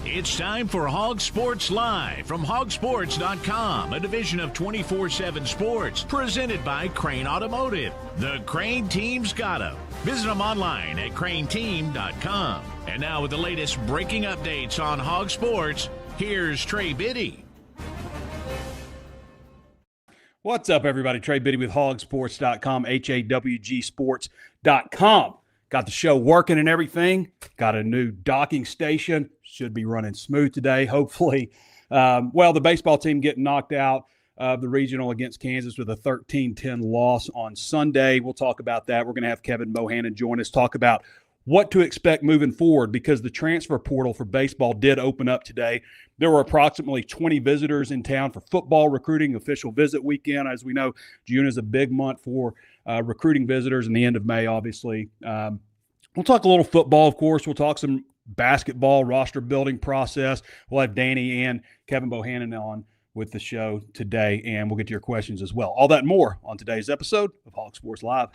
It's time for HawgSports Live from HawgSports.com, a division of 24/7 Sports, presented by Crain Automotive. The Crain Team's got 'em. Visit them online at crainteam.com. And now with the latest breaking updates on HawgSports, here's Trey Biddy. What's up, everybody? Trey Biddy with HawgSports.com, HawgSports.com. Got the show working and everything. Got a new docking station. Should be running smooth today, hopefully. The baseball team getting knocked out of the regional against Kansas with a 13-10 loss on Sunday. We'll talk about that. We're going to have Kevin Bohannon join us, talk about what to expect moving forward because the transfer portal for baseball did open up today. There were approximately 20 visitors in town for football recruiting, official visit weekend. As we know, June is a big month for recruiting visitors, and the end of May, obviously. We'll talk a little football, of course. We'll talk some basketball, roster building process. We'll have Danny and Kevin Bohannon on with the show today, and we'll get to your questions as well. All that and more on today's episode of Hawg Sports Live.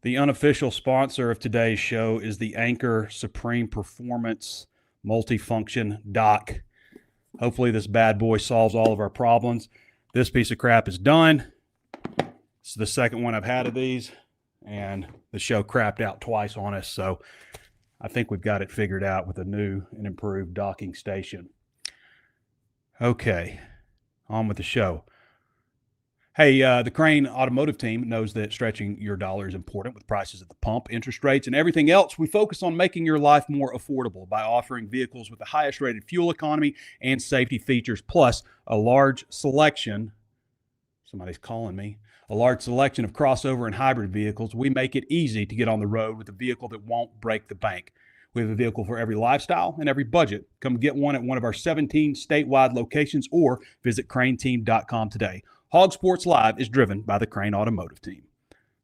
The unofficial sponsor of today's show is the Anchor Supreme Performance Multifunction Dock. Hopefully this bad boy solves all of our problems. This piece of crap is done. This is the second one I've had of these, and the show crapped out twice on us, so I think we've got it figured out with a new and improved docking station. Okay, on with the show. Hey, the Crain Automotive Team knows that stretching your dollar is important with prices at the pump, interest rates, and everything else. We focus on making your life more affordable by offering vehicles with the highest rated fuel economy and safety features, plus a large selection. Somebody's calling me. A large selection of crossover and hybrid vehicles. We make it easy to get on the road with a vehicle that won't break the bank. We have a vehicle for every lifestyle and every budget. Come get one at one of our 17 statewide locations or visit crainteam.com today. Hawg Sports Live is driven by the Crain Automotive Team.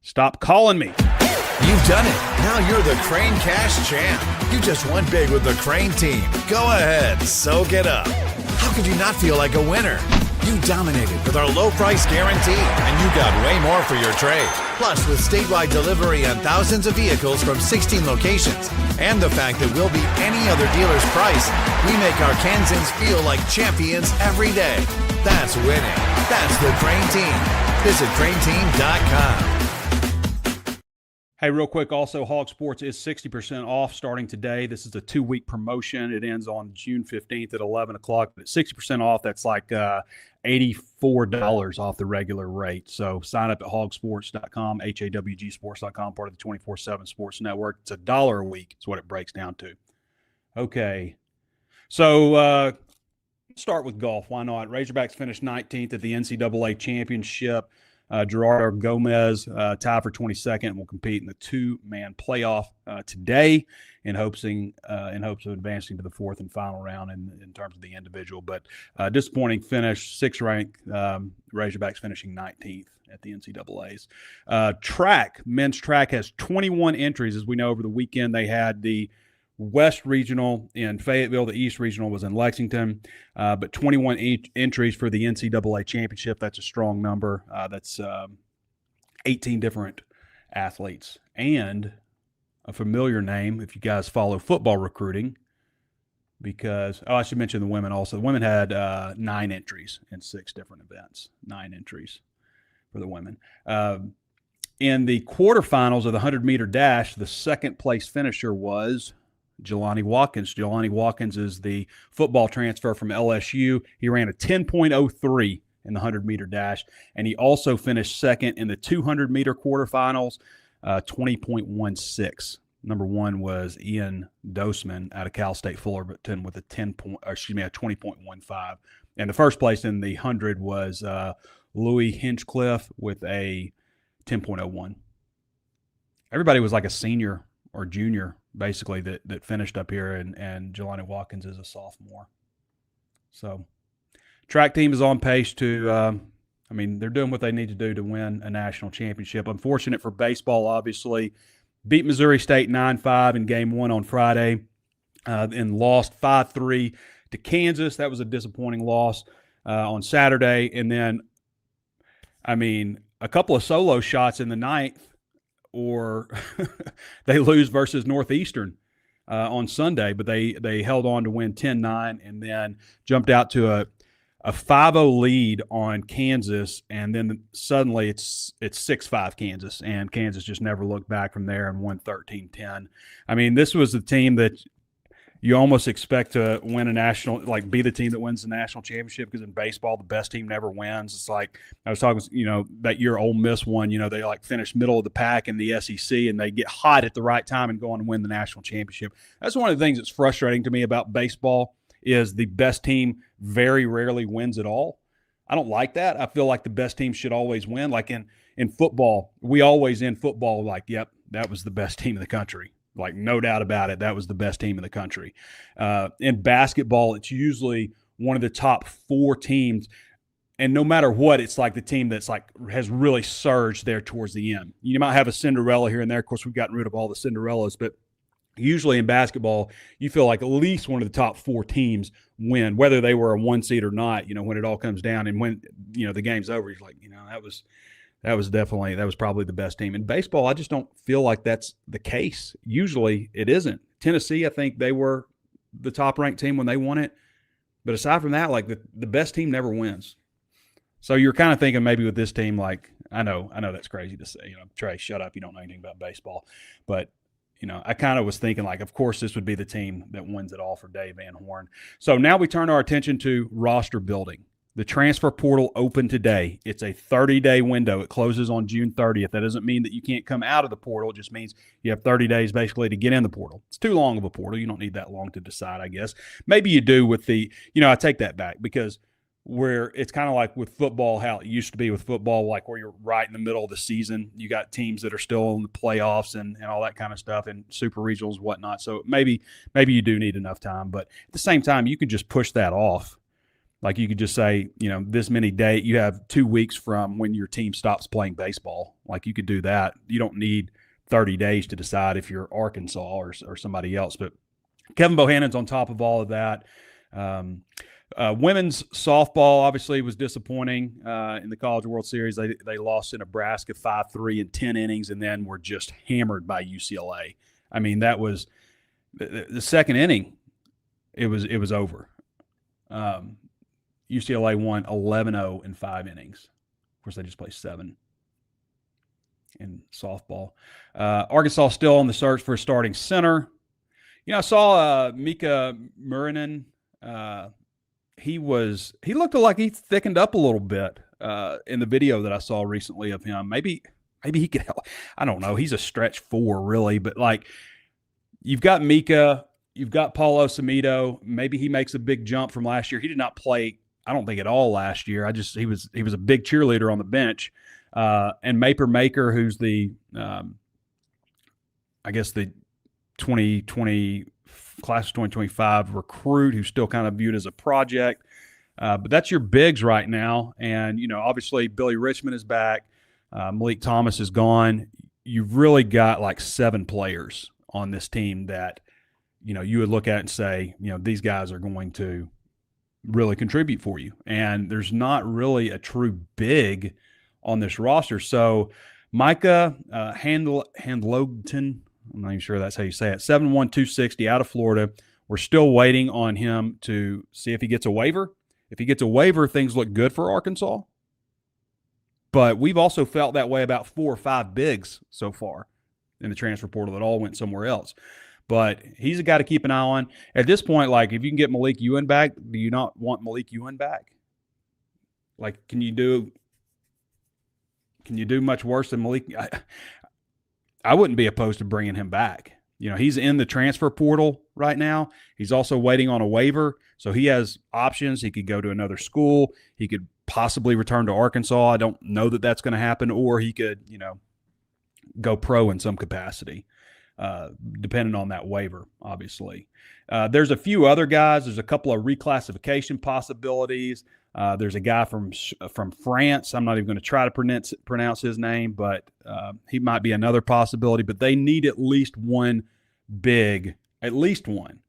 Stop calling me. You've done it. Now you're the Crain Cash Champ. You just won big with the Crain Team. Go ahead, soak it up. How could you not feel like a winner? You dominated with our low price guarantee, and you got way more for your trade. Plus, with statewide delivery on thousands of vehicles from 16 locations, and the fact that we'll beat any other dealer's price, we make our Kansans feel like champions every day. That's winning. That's the Crain Team. Visit crainteam.com. Hey, real quick, also, Hawg Sports is 60% off starting today. This is a 2-week promotion. It ends on June 15th at 11 o'clock. But 60% off, that's like $84 off the regular rate. So sign up at HawgSports.com, HawgSports.com, part of the 24/7 Sports Network. It's $1 a week. It's what it breaks down to. Okay. So let's start with golf. Why not? Razorbacks finished 19th at the NCAA Championship. Gerardo Gomez tied for 22nd and will compete in the 2-man playoff today in hopes of advancing to the 4th and final round in terms of the individual. But disappointing finish, 6th-ranked Razorbacks finishing 19th at the NCAAs. Men's track has 21 entries. As we know, over the weekend they had the West Regional in Fayetteville. The East Regional was in Lexington, but 21 entries for the NCAA Championship. That's a strong number. That's 18 different athletes. And a familiar name if you guys follow football recruiting because, I should mention the women also. The women had 9 entries in 6 different events. 9 entries for the women. In the quarterfinals of the 100-meter dash, the second-place finisher was Jelani Watkins. Jelani Watkins is the football transfer from LSU. He ran a 10.03 in the 100-meter dash, and he also finished second in the 200-meter quarterfinals, 20.16. Number 1 was Ian Doseman out of Cal State Fullerton with a 20.15. And the first place in the 100 was Louis Hinchcliffe with a 10.01. Everybody was like a senior or junior, basically, that finished up here, and Jelani Watkins is a sophomore. So track team is on pace to they're doing what they need to do to win a national championship. Unfortunate for baseball, obviously. Beat Missouri State 9-5 in Game 1 on Friday and lost 5-3 to Kansas. That was a disappointing loss on Saturday. And then, a couple of solo shots in the ninth, or they lose versus Northeastern on Sunday, but they held on to win 10-9 and then jumped out to a 5-0 lead on Kansas, and then suddenly it's 6-5 Kansas, and Kansas just never looked back from there and won 13-10. I mean, this was the team that you almost expect to win a national, like be the team that wins the national championship, because in baseball, the best team never wins. It's like I was talking, that year Ole Miss won, they like finished middle of the pack in the SEC, and they get hot at the right time and go on and win the national championship. That's one of the things that's frustrating to me about baseball, is the best team very rarely wins at all. I don't like that. I feel like the best team should always win. Like in football, we always end football like, yep, that was the best team in the country. Like, no doubt about it, that was the best team in the country. In basketball, it's usually one of the top 4 teams, and no matter what, it's like the team that's like has really surged there towards the end. You might have a Cinderella here and there. Of course, we've gotten rid of all the Cinderellas, but usually in basketball, you feel like at least one of the top 4 teams win, whether they were a 1 seed or not, when it all comes down. And when, the game's over, you're like, that was probably the best team. In baseball, I just don't feel like that's the case. Usually it isn't. Tennessee, I think they were the top-ranked team when they won it. But aside from that, like the best team never wins. So you're kind of thinking maybe with this team, like, I know that's crazy to say. Trey, shut up. You don't know anything about baseball. But, I kind of was thinking, like, of course this would be the team that wins it all for Dave Van Horn. So now we turn our attention to roster building. The transfer portal opened today. It's a 30-day window. It closes on June 30th. That doesn't mean that you can't come out of the portal. It just means you have 30 days basically to get in the portal. It's too long of a portal. You don't need that long to decide, I guess. Maybe you do with the, I take that back, because where it's kind of like with football, how it used to be with football, like where you're right in the middle of the season. You got teams that are still in the playoffs and all that kind of stuff, and super regionals and whatnot. So maybe you do need enough time. But at the same time, you can just push that off. Like you could just say, this many days, you have 2 weeks from when your team stops playing baseball. Like you could do that. You don't need 30 days to decide if you're Arkansas or somebody else. But Kevin Bohannon's on top of all of that. Women's softball obviously was disappointing in the College World Series. They lost to Nebraska 5-3 in 10 innings, and then were just hammered by UCLA. I mean, that was the second inning. It was over. UCLA won 11-0 in 5 innings. Of course, they just play 7 in softball. Arkansas still on the search for a starting center. I saw Mika Murinen. He looked like he thickened up a little bit in the video that I saw recently of him. Maybe he could help. I don't know. He's a stretch 4 really, but like you've got Mika, you've got Paul Osamito. Maybe he makes a big jump from last year. He did not play, I don't think, at all last year. He was a big cheerleader on the bench. And Maper Maker, who's the I guess the 2020 class of 2025 recruit, who's still kind of viewed as a project. But that's your bigs right now. And, obviously Billy Richmond is back. Malik Thomas is gone. You've really got like 7 players on this team that, you would look at and say, these guys are going to really contribute for you. And there's not really a true big on this roster. So Micah Handlogton, I'm not even sure that's how you say it, 7'1", 260 out of Florida. We're still waiting on him to see if he gets a waiver. If he gets a waiver, things look good for Arkansas. But we've also felt that way about 4 or 5 bigs so far in the transfer portal that all went somewhere else. But he's a guy to keep an eye on. At this point, like, if you can get Malik Ewan back, do you not want Malik Ewan back? Like, can you do much worse than Malik? I wouldn't be opposed to bringing him back. He's in the transfer portal right now. He's also waiting on a waiver, so he has options. He could go to another school. He could possibly return to Arkansas. I don't know that that's going to happen, or he could, go pro in some capacity, depending on that waiver, obviously. There's a few other guys. There's a couple of reclassification possibilities. There's a guy from France. I'm not even going to try to pronounce his name, but he might be another possibility. But they need at least one big, at least one.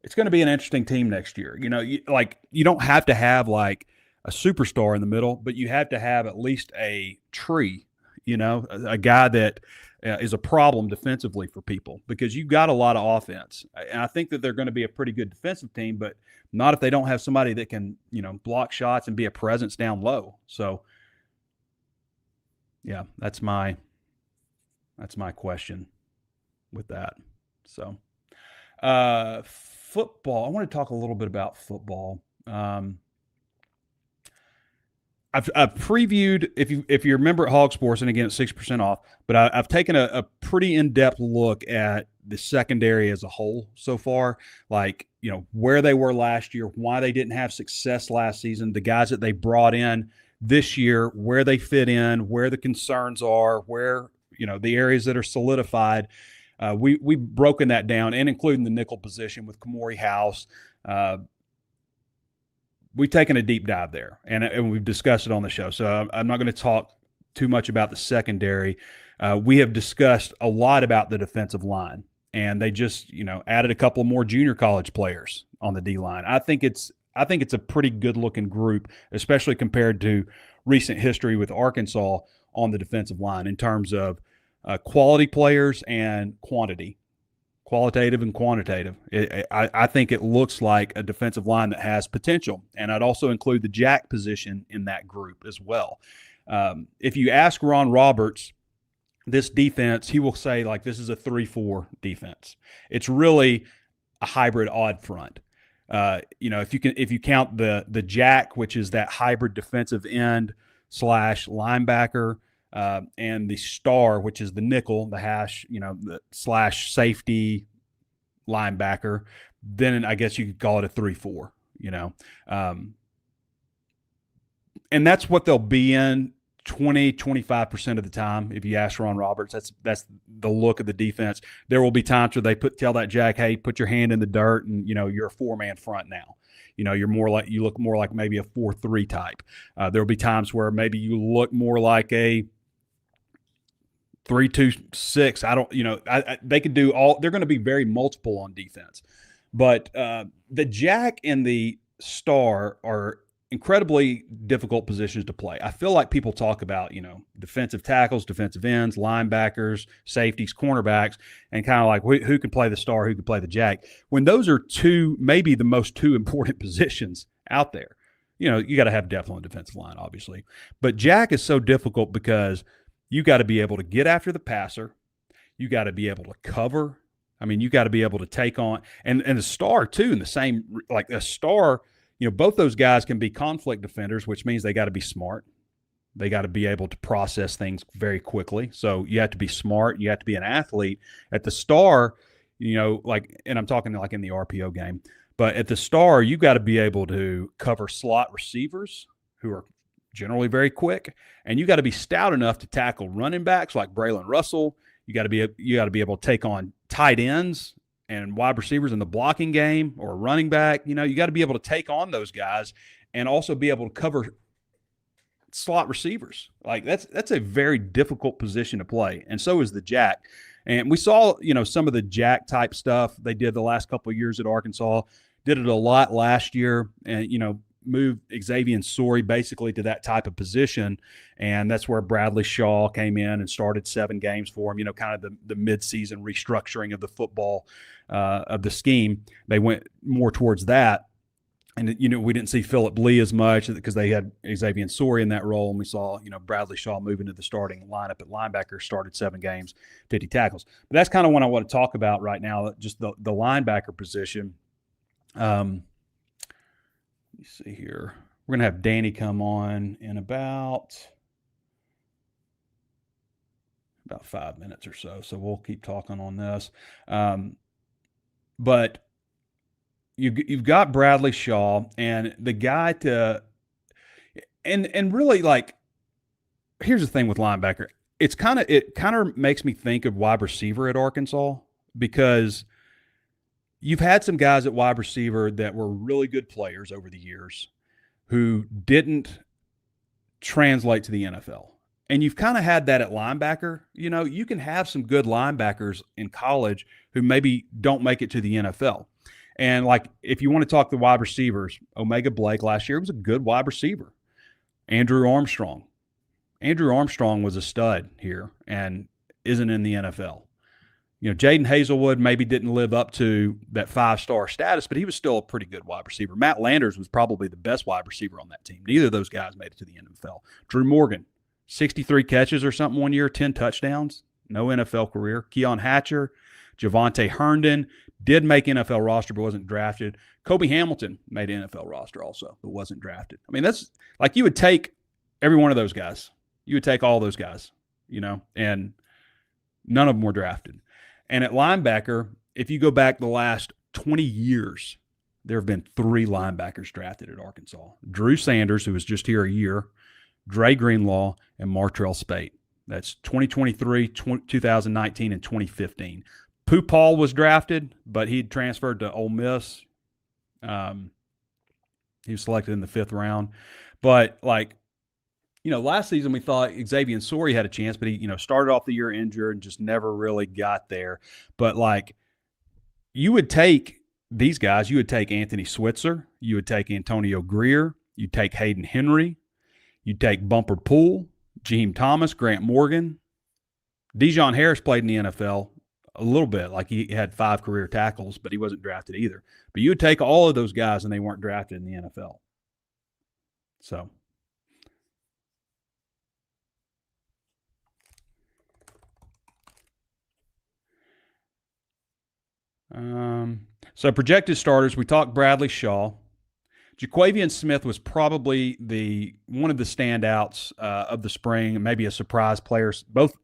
It's going to be an interesting team next year. You don't have to have like a superstar in the middle, but you have to have at least a tree, a guy that is a problem defensively for people, because you've got a lot of offense. And I think that they're going to be a pretty good defensive team, but not if they don't have somebody that can, block shots and be a presence down low. So, yeah, that's my question with that. So, football. I want to talk a little bit about football. I've previewed, if you remember at HawgSports, and again it's 6% off, but I've taken a pretty in-depth look at the secondary as a whole so far, like where they were last year, why they didn't have success last season, the guys that they brought in this year, where they fit in, where the concerns are, where the areas that are solidified. We've broken that down, and including the nickel position with Kamori House. We've taken a deep dive there, and we've discussed it on the show. So I'm not going to talk too much about the secondary. We have discussed a lot about the defensive line, and they just added a couple more junior college players on the D line. I think it's a pretty good looking group, especially compared to recent history with Arkansas on the defensive line in terms of quality players and quantity. Qualitative and quantitative. I think it looks like a defensive line that has potential, and I'd also include the jack position in that group as well. If you ask Ron Roberts this defense, he will say this is a 3-4 defense. It's really a hybrid odd front. If you count the jack, which is that hybrid defensive end / linebacker. And the star, which is the nickel, the hash, the / safety linebacker, then I guess you could call it a 3-4, and that's what they'll be in 20-25% of the time. If you ask Ron Roberts, that's the look of the defense. There will be times where they tell that jack, hey, put your hand in the dirt, and you're a 4-man front now. You look more like maybe a 4-3 type. There'll be times where maybe you look more like a 3-2-6. They could do all. They're going to be very multiple on defense, but the jack and the star are incredibly difficult positions to play. I feel like people talk about defensive tackles, defensive ends, linebackers, safeties, cornerbacks, and kind of like who can play the star, who can play the jack. When those are maybe the most two important positions out there, you got to have depth on the defensive line, obviously, but jack is so difficult because you got to be able to get after the passer. You got to be able to cover. I mean, you got to be able to take on and the star too. In the same, like a star, both those guys can be conflict defenders, which means they got to be smart. They got to be able to process things very quickly. So you have to be smart. You have to be an athlete. At the star, and I'm talking like in the RPO game, but at the star, you got to be able to cover slot receivers who are generally very quick, and you got to be stout enough to tackle running backs like Braylon Russell. You got to be able to take on tight ends and wide receivers in the blocking game or a running back. You got to be able to take on those guys and also be able to cover slot receivers. Like that's a very difficult position to play, and so is the jack. And we saw some of the jack type stuff they did the last couple of years at Arkansas. Did it a lot last year, and moved Xavier Sori basically to that type of position, and that's where Bradley Shaw came in and started 7 games for him. Kind of the midseason restructuring of the football of the scheme. They went more towards that, and we didn't see Phillip Lee as much because they had Xavier Sori in that role, and we saw Bradley Shaw move into the starting lineup at linebacker, started 7 games, 50 tackles. But that's kind of what I want to talk about right now, just the linebacker position. Let me see here. We're going to have Danny come on in about 5 minutes or so. So we'll keep talking on this. But you've got Bradley Shaw, and the guy and really, like, here's the thing with linebacker. It kind of makes me think of wide receiver at Arkansas, because you've had some guys at wide receiver that were really good players over the years who didn't translate to the NFL. And you've kind of had that at linebacker. You can have some good linebackers in college who maybe don't make it to the NFL. And like, if you want to talk the wide receivers, Omega Blake last year was a good wide receiver. Andrew Armstrong was a stud here and isn't in the NFL. You know, Jaden Hazelwood maybe didn't live up to that 5-star status, but he was still a pretty good wide receiver. Matt Landers was probably the best wide receiver on that team. Neither of those guys made it to the NFL. Drew Morgan, 63 catches or something one year, 10 touchdowns, no NFL career. Keon Hatcher, Javonte Herndon did make NFL roster but wasn't drafted. Kobe Hamilton made an NFL roster also but wasn't drafted. I mean, that's like you would take every one of those guys. You would take all those guys, you know, and none of them were drafted. And at linebacker, if you go back the last 20 years, there have been 3 linebackers drafted at Arkansas. Drew Sanders, who was just here a year, Dre Greenlaw, and Martrell Spate. That's 2023, 2019, and 2015. Pooh Paul was drafted, but he transferred to Ole Miss. He was selected in the 5th round. But, like, you know, last season we thought Xavier Sori had a chance, but he, you know, started off the year injured and just never really got there. But, like, you would take these guys. You would take Anthony Switzer. You would take Antonio Greer. You'd take Hayden Henry. You'd take Bumper Poole, Jaheim Thomas, Grant Morgan. Dejon Harris played in the NFL a little bit. Like, he had 5 career tackles, but he wasn't drafted either. But you would take all of those guys, and they weren't drafted in the NFL. So – so projected starters, we talked Bradley Shaw. Jaquavian Smith was probably one of the standouts of the spring, maybe a surprise player.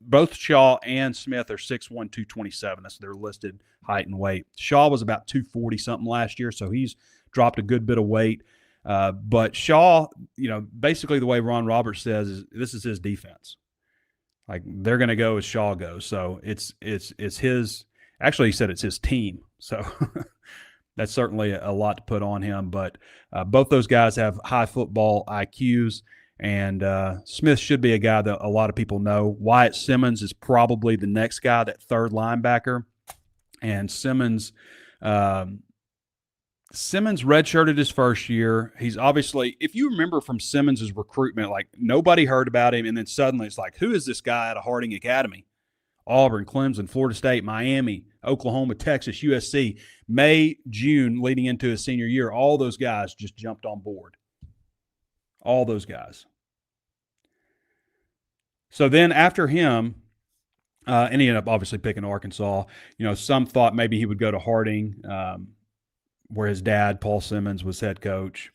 Both Shaw and Smith are 6'1", 227. That's their listed height and weight. Shaw was about 240-something last year, so he's dropped a good bit of weight. But Shaw, you know, basically the way Ron Roberts says is this is his defense. Like, they're going to go as Shaw goes. So it's his – actually, he said it's his team. So that's certainly a lot to put on him. But both those guys have high football IQs, and Smith should be a guy that a lot of people know. Wyatt Simmons is probably the next guy, that third linebacker. And Simmons redshirted his first year. He's obviously, if you remember from Simmons' recruitment, like, nobody heard about him, and then suddenly it's like, who is this guy out of Harding Academy? Auburn, Clemson, Florida State, Miami, Oklahoma, Texas, USC. May, June, leading into his senior year, all those guys just jumped on board. All those guys. So then after him, and he ended up obviously picking Arkansas. You know, some thought maybe he would go to Harding, where his dad, Paul Simmons, was head coach,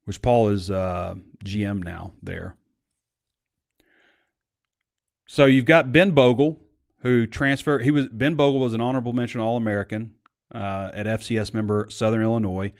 which Paul is GM now there. So you've got Ben Bogle, who transferred. Ben Bogle was an honorable mention All-American at FCS member Southern Illinois.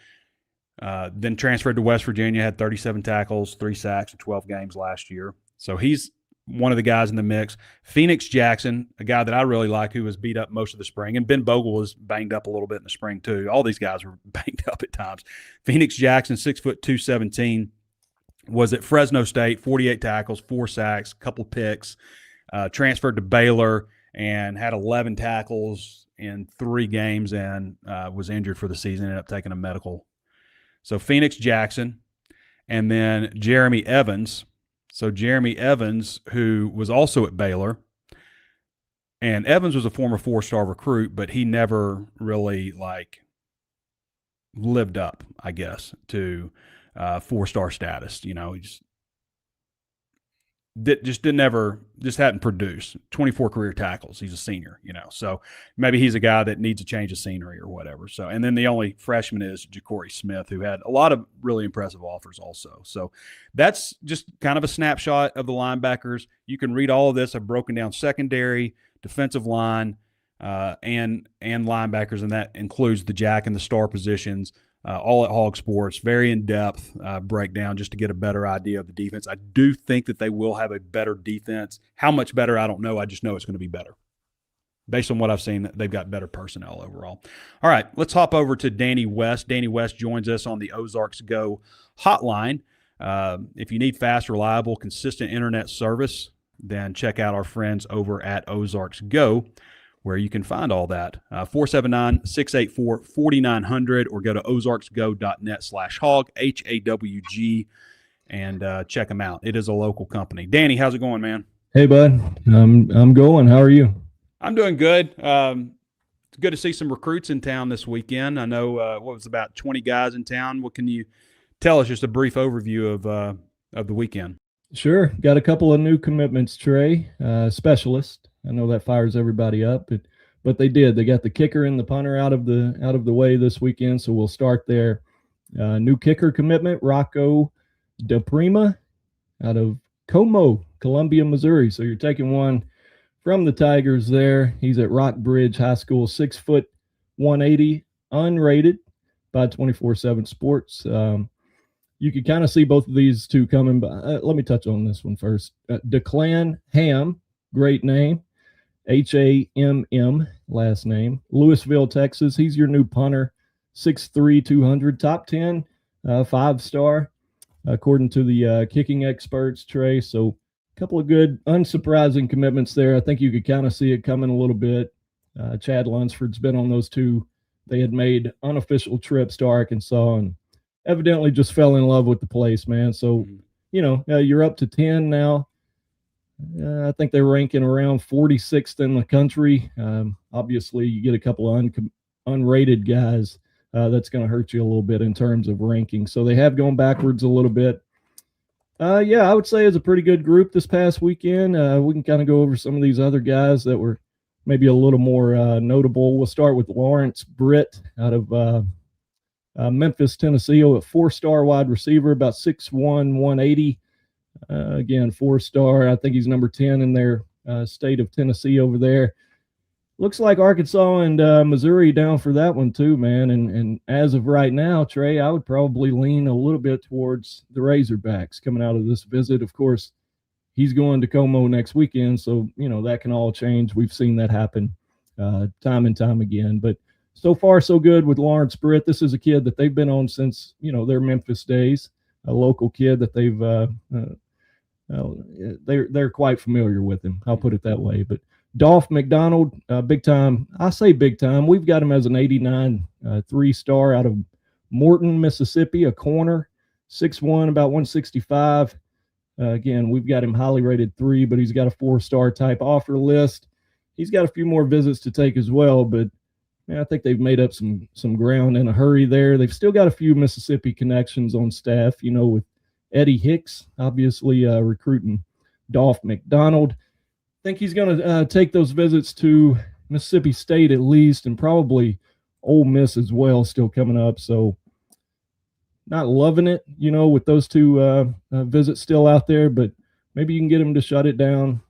Then transferred to West Virginia, had 37 tackles, 3 sacks in 12 games last year. So he's one of the guys in the mix. Phoenix Jackson, a guy that I really like, who was beat up most of the spring. And Ben Bogle was banged up a little bit in the spring too. All these guys were banged up at times. Phoenix Jackson, 6'2", 217, was at Fresno State, 48 tackles, 4 sacks, couple picks. Transferred to Baylor and had 11 tackles in 3 games and was injured for the season, ended up taking a medical. So Phoenix Jackson, and then Jeremy Evans. So Jeremy Evans, who was also at Baylor, and Evans was a former 4-star recruit, but he never really, like, lived up, I guess, to 4-star status. You know, he just hadn't produced. 24 career tackles. He's a senior, you know. So maybe he's a guy that needs a change of scenery or whatever. So, and then the only freshman is Ja'Cory Smith, who had a lot of really impressive offers also. So that's just kind of a snapshot of the linebackers. You can read all of this. I've broken down secondary, defensive line, and linebackers, and that includes the jack and the star positions. All at HawgSports, very in-depth breakdown just to get a better idea of the defense. I do think that they will have a better defense. How much better, I don't know. I just know it's going to be better. Based on what I've seen, they've got better personnel overall. All right, let's hop over to Danny West. Danny West joins us on the Ozarks Go hotline. If you need fast, reliable, consistent internet service, then check out our friends over at Ozarks Go. where you can find all that. 479-684-4900 or go to ozarksgo.net/hawg, HAWG, and check them out. It is a local company. Danny, how's it going, man? Hey, bud. I'm going. How are you? I'm doing good. It's good to see some recruits in town this weekend. I know what was about 20 guys in town. What can you tell us? Just a brief overview of the weekend. Sure. Got a couple of new commitments, Trey. Specialist. I know that fires everybody up, but they did. They got the kicker and the punter out of the way this weekend, so we'll start there. New kicker commitment, Rocco DePrima out of Como, Columbia, Missouri. So you're taking one from the Tigers there. He's at Rock Bridge High School, 6 foot 180, unrated by 24/7 Sports. You could kind of see both of these two coming, but let me touch on this one first. Declan Ham, great name, Hamm, last name, Louisville, Texas. He's your new punter, 6'3", 200, top 10, 5-star, according to the kicking experts, Trey. So a couple of good, unsurprising commitments there. I think you could kind of see it coming a little bit. Chad Lunsford's been on those two. They had made unofficial trips to Arkansas and evidently just fell in love with the place, man. So, you're up to 10 now. I think they're ranking around 46th in the country. Obviously, you get a couple of unrated guys. That's going to hurt you a little bit in terms of ranking. So they have gone backwards a little bit. I would say it's a pretty good group this past weekend. We can kind of go over some of these other guys that were maybe a little more notable. We'll start with Lawrence Britt out of Memphis, Tennessee, a 4-star wide receiver, about 6'1", 180. Again, 4-star. I think he's number 10 in their state of Tennessee over there. Looks like Arkansas and Missouri down for that one too, man. And as of right now, Trey, I would probably lean a little bit towards the Razorbacks coming out of this visit. Of course, he's going to Como next weekend, so, that can all change. We've seen that happen time and time again. But so far, so good with Lawrence Britt. This is a kid that they've been on since, their Memphis days, a local kid that they're quite familiar with him. I'll put it that way. But Dolph McDonald, big time. I say big time. We've got him as an 89 3-star out of Morton, Mississippi, a corner, 6'1", about 165. Again, we've got him highly rated 3, but he's got a 4-star type offer list. He's got a few more visits to take as well, but man, I think they've made up some ground in a hurry there. They've still got a few Mississippi connections on staff, with Eddie Hicks, obviously recruiting Dolph McDonald. I think he's going to take those visits to Mississippi State at least, and probably Ole Miss as well still coming up. So not loving it, with those two visits still out there, but maybe you can get him to shut it down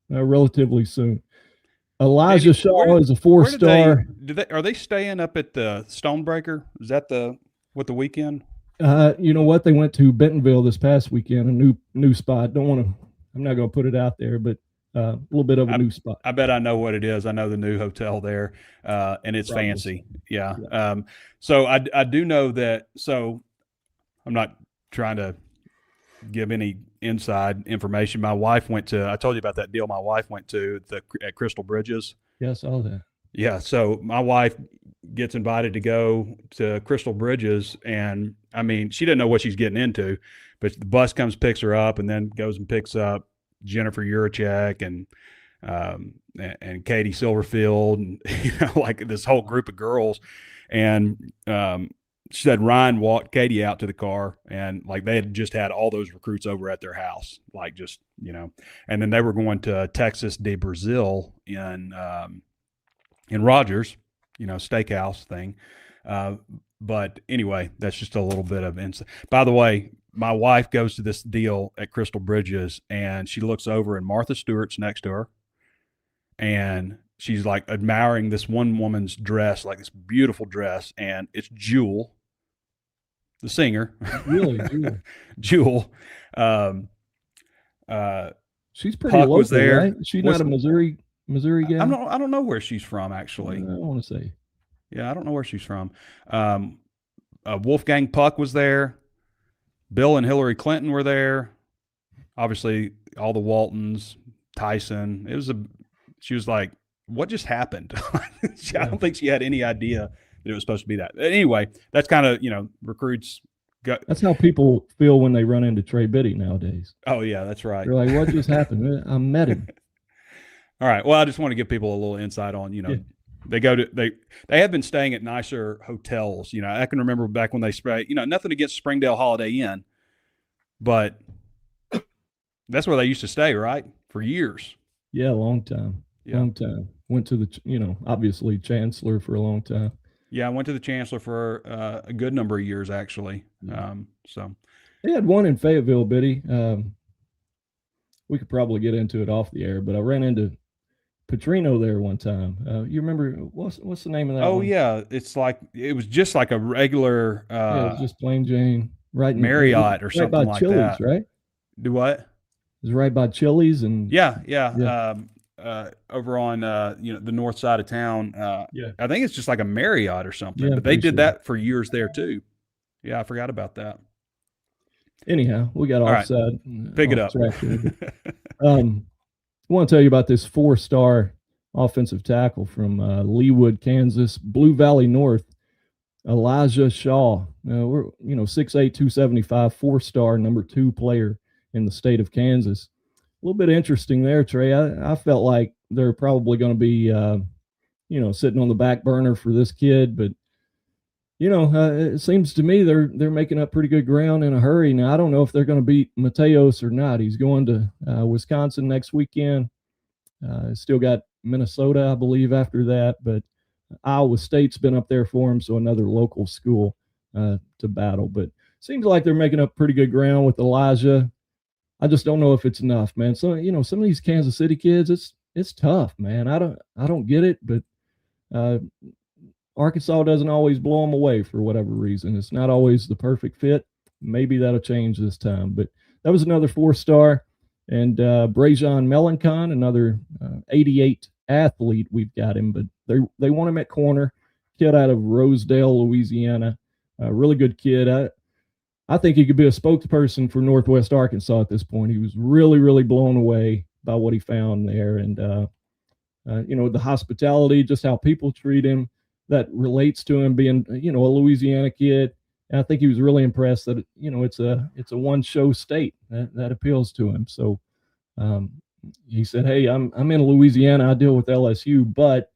relatively soon. Elijah Shaw is a 4-star. Are they staying up at the Stonebreaker? Is that the weekend? You know what? They went to Bentonville this past weekend, a new spot. I'm not going to put it out there, but a little bit of a new spot. I bet I know what it is. I know the new hotel there, and it's probably fancy. Yeah. So I do know that. So I'm not trying to give any inside information. My wife went to, I told you about that deal my wife went to at Crystal Bridges. Yeah, I saw that. Yeah, so my wife gets invited to go to Crystal Bridges, and I mean, she didn't know what she's getting into, but the bus comes, picks her up, and then goes and picks up Jennifer Urachek and Katie Silverfield, and like this whole group of girls. And she said Ryan walked Katie out to the car, and like they had just had all those recruits over at their house, like just, and then they were going to Texas de Brazil in Rogers, steakhouse thing. But anyway, that's just a little bit of insight. By the way, my wife goes to this deal at Crystal Bridges, and she looks over, and Martha Stewart's next to her, and she's like admiring this one woman's dress, like this beautiful dress, and it's Jewel, the singer. Really, Jewel. She's pretty Puck local, was there. right? She's not a Missouri guy. I don't know where she's from, actually. I don't want to say. Yeah, I don't know where she's from. Wolfgang Puck was there. Bill and Hillary Clinton were there. Obviously, all the Waltons, Tyson. She was like what just happened? I don't think she had any idea that it was supposed to be that. Anyway, that's kind of, recruits. That's how people feel when they run into Trey Biddy nowadays. Oh, yeah, that's right. They're like, what just happened? I met him. All right. Well, I just want to give people a little insight on, they have been staying at nicer hotels. I can remember back when they sprayed, nothing against Springdale Holiday Inn, but that's where they used to stay, right? For years. Yeah, long time. Yeah. Long time. Went to the, obviously Chancellor for a long time. Yeah, I went to the Chancellor for a good number of years, actually. So they had one in Fayetteville, Biddy. We could probably get into it off the air, but I ran into Petrino there one time. You remember what's the name of that? Oh, one? yeah, it was just like a regular. It was just plain Jane, right? Marriott or something like Chili's, that. Right? Do what? It was right by Chili's and yeah. Over on the north side of town. I think it's just like a Marriott or something. Yeah, but they did that for years there too. Yeah, I forgot about that. Anyhow, we got offside. Right. Pick it up. I want to tell you about this 4-star offensive tackle from Leawood, Kansas, Blue Valley North, Elijah Shaw. We're 6'8", 275, 4-star, number 2 player in the state of Kansas. A little bit interesting there, Trey. I felt like they're probably going to be, sitting on the back burner for this kid, but it seems to me they're making up pretty good ground in a hurry. Now, I don't know if they're going to beat Mateos or not. He's going to Wisconsin next weekend. Still got Minnesota, I believe, after that. But Iowa State's been up there for him, so another local school to battle. But seems like they're making up pretty good ground with Elijah. I just don't know if it's enough, man. So some of these Kansas City kids, it's tough, man. I don't get it, but Arkansas doesn't always blow them away for whatever reason. It's not always the perfect fit. Maybe that'll change this time. But that was another 4-star. And Brajon Melancon, another 88 athlete, we've got him. But they want him at corner. Kid out of Rosedale, Louisiana. Really good kid. I think he could be a spokesperson for Northwest Arkansas at this point. He was really, really blown away by what he found there. And, the hospitality, just how people treat him, that relates to him being, a Louisiana kid. And I think he was really impressed that, it's a one-show state that appeals to him. So he said, hey, I'm in Louisiana. I deal with LSU, but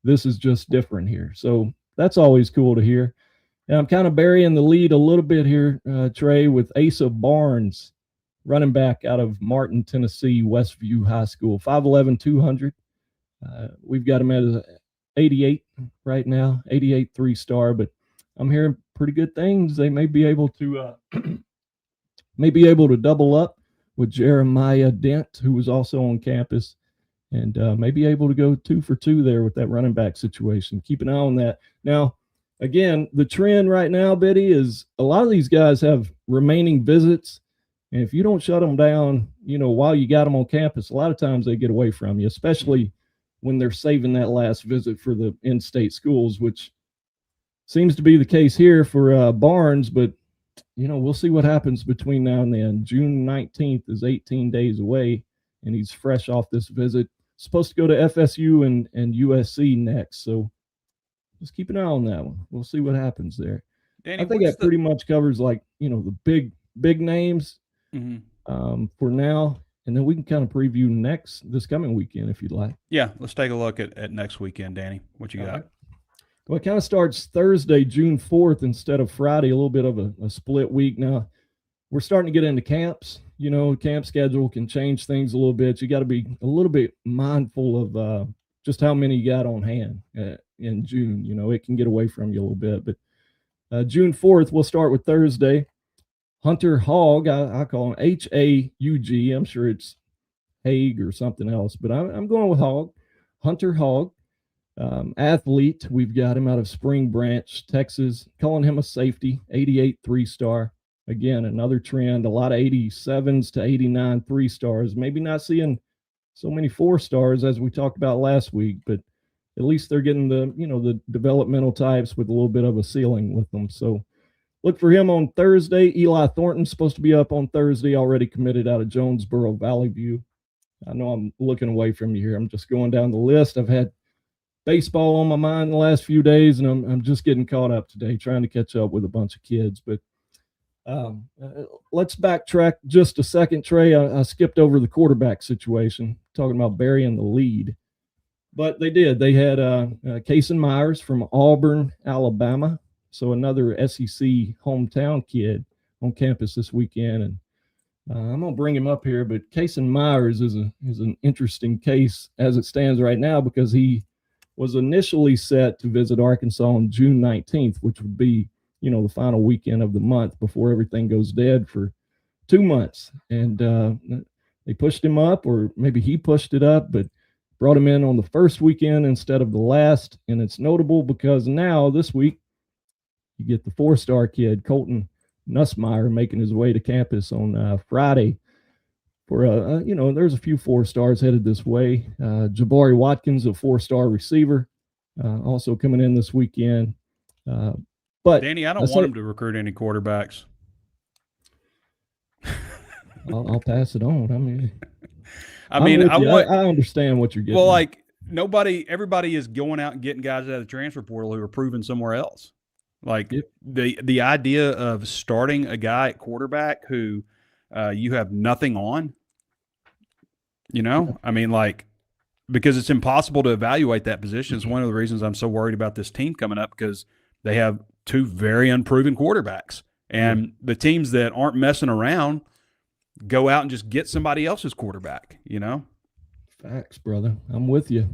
this is just different here. So that's always cool to hear. And I'm kind of burying the lead a little bit here, Trey, with Asa Barnes, running back out of Martin, Tennessee, Westview High School, 5'11", 200. We've got him at 88 right now, 88 3-star, but I'm hearing pretty good things. They may be able to double up with Jeremiah Dent, who was also on campus, and may be able to go 2 for 2 there with that running back situation. Keep an eye on that. Now, again, the trend right now, Biddy, is a lot of these guys have remaining visits, and if you don't shut them down, while you got them on campus, a lot of times they get away from you, especially when they're saving that last visit for the in-state schools, which seems to be the case here for Barnes. But, we'll see what happens between now and then. June 19th is 18 days away, and he's fresh off this visit. Supposed to go to FSU and USC next, so just keep an eye on that one. We'll see what happens there. Danny, I think that pretty much covers, the big names for now. And then we can kind of preview this coming weekend if you'd like. Yeah, let's take a look at next weekend, Danny. What you got? Right. Well, it kind of starts Thursday, June 4th instead of Friday, a little bit of a split week. Now, we're starting to get into camps. Camp schedule can change things a little bit. You got to be a little bit mindful of just how many you got on hand in June. It can get away from you a little bit. But June 4th, we'll start with Thursday. Hunter Haug, I call him Haug. I'm sure it's Haig or something else, but I'm going with Haug. Hunter Haug, athlete. We've got him out of Spring Branch, Texas, calling him a safety, 88 3-star. Again, another trend, a lot of 87s to 89 3-stars. Maybe not seeing so many 4-stars as we talked about last week, but at least they're getting the developmental types with a little bit of a ceiling with them. So look for him on Thursday. Eli Thornton's supposed to be up on Thursday, already committed out of Jonesboro, Valley View. I know I'm looking away from you here. I'm just going down the list. I've had baseball on my mind the last few days, and I'm just getting caught up today, trying to catch up with a bunch of kids. But let's backtrack just a second, Trey. I skipped over the quarterback situation, talking about burying the lead. But they did. They had Kason Myers from Auburn, Alabama, so another SEC hometown kid on campus this weekend. And I'm going to bring him up here, but Kason Myers is an interesting case as it stands right now, because he was initially set to visit Arkansas on June 19th, which would be, the final weekend of the month before everything goes dead for 2 months. And they pushed him up, or maybe he pushed it up, but brought him in on the first weekend instead of the last. And it's notable because now this week you get the 4-star kid, Colton Nussmeier, making his way to campus on Friday for there's a few 4-stars headed this way. Jabari Watkins, a 4-star receiver, also coming in this weekend. But Danny, I don't want him to recruit any quarterbacks. I'll pass it on. I understand what you're getting. Well, everybody is going out and getting guys out of the transfer portal who are proven somewhere else. Like, yep. The idea of starting a guy at quarterback who you have nothing on, because it's impossible to evaluate that position is one of the reasons I'm so worried about this team coming up, because they have 2 very unproven quarterbacks. And the teams that aren't messing around go out and just get somebody else's quarterback, Facts, brother. I'm with you.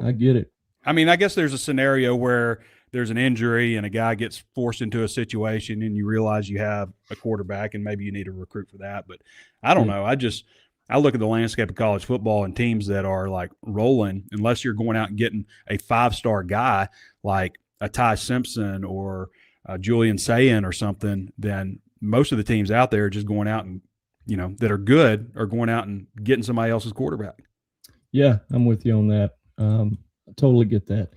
I get it. I guess there's a scenario where there's an injury and a guy gets forced into a situation and you realize you have a quarterback and maybe you need to recruit for that. But I don't know. I look at the landscape of college football and teams that are like rolling, unless you're going out and getting a 5-star guy like a Ty Simpson or Julian Sayin or something, then most of the teams out there are just going out and, that are good are going out and getting somebody else's quarterback. Yeah, I'm with you on that. I totally get that.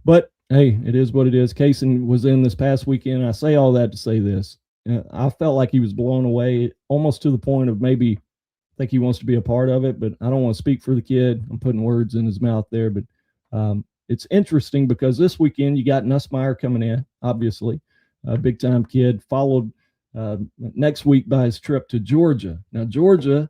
But, hey, it is what it is. Kason was in this past weekend. I say all that to say this. I felt like he was blown away, almost to the point of maybe I think he wants to be a part of it, but I don't want to speak for the kid. I'm putting words in his mouth there. But it's interesting because this weekend you got Nussmeier coming in, obviously, a big-time kid, followed next week by his trip to Georgia. Now, Georgia,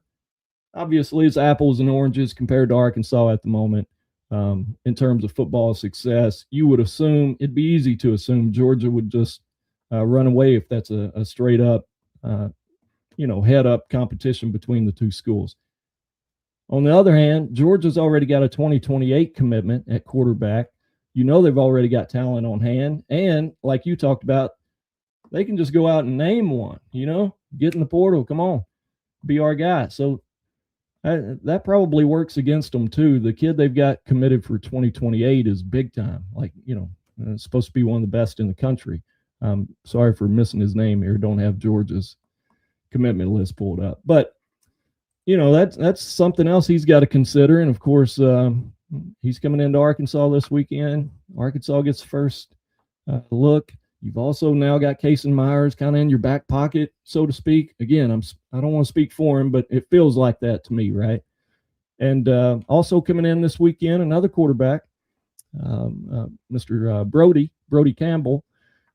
obviously, is apples and oranges compared to Arkansas at the moment. In terms of football success, you would assume it'd be easy to assume Georgia would just run away if that's a straight up, head up competition between the 2 schools. On the other hand, Georgia's already got a 2028 commitment at quarterback. They've already got talent on hand. And like you talked about, they can just go out and name one, get in the portal. Come on, be our guy. So that probably works against them too. The kid they've got committed for 2028 is big time. It's supposed to be one of the best in the country. Sorry for missing his name here. Don't have Georgia's commitment list pulled up, but that's something else he's got to consider. And of course, he's coming into Arkansas this weekend. Arkansas gets first look. You've also now got Kason Myers kind of in your back pocket, so to speak. Again, I don't want to speak for him, but it feels like that to me, right? And also coming in this weekend, another quarterback, Mr. Brody Campbell,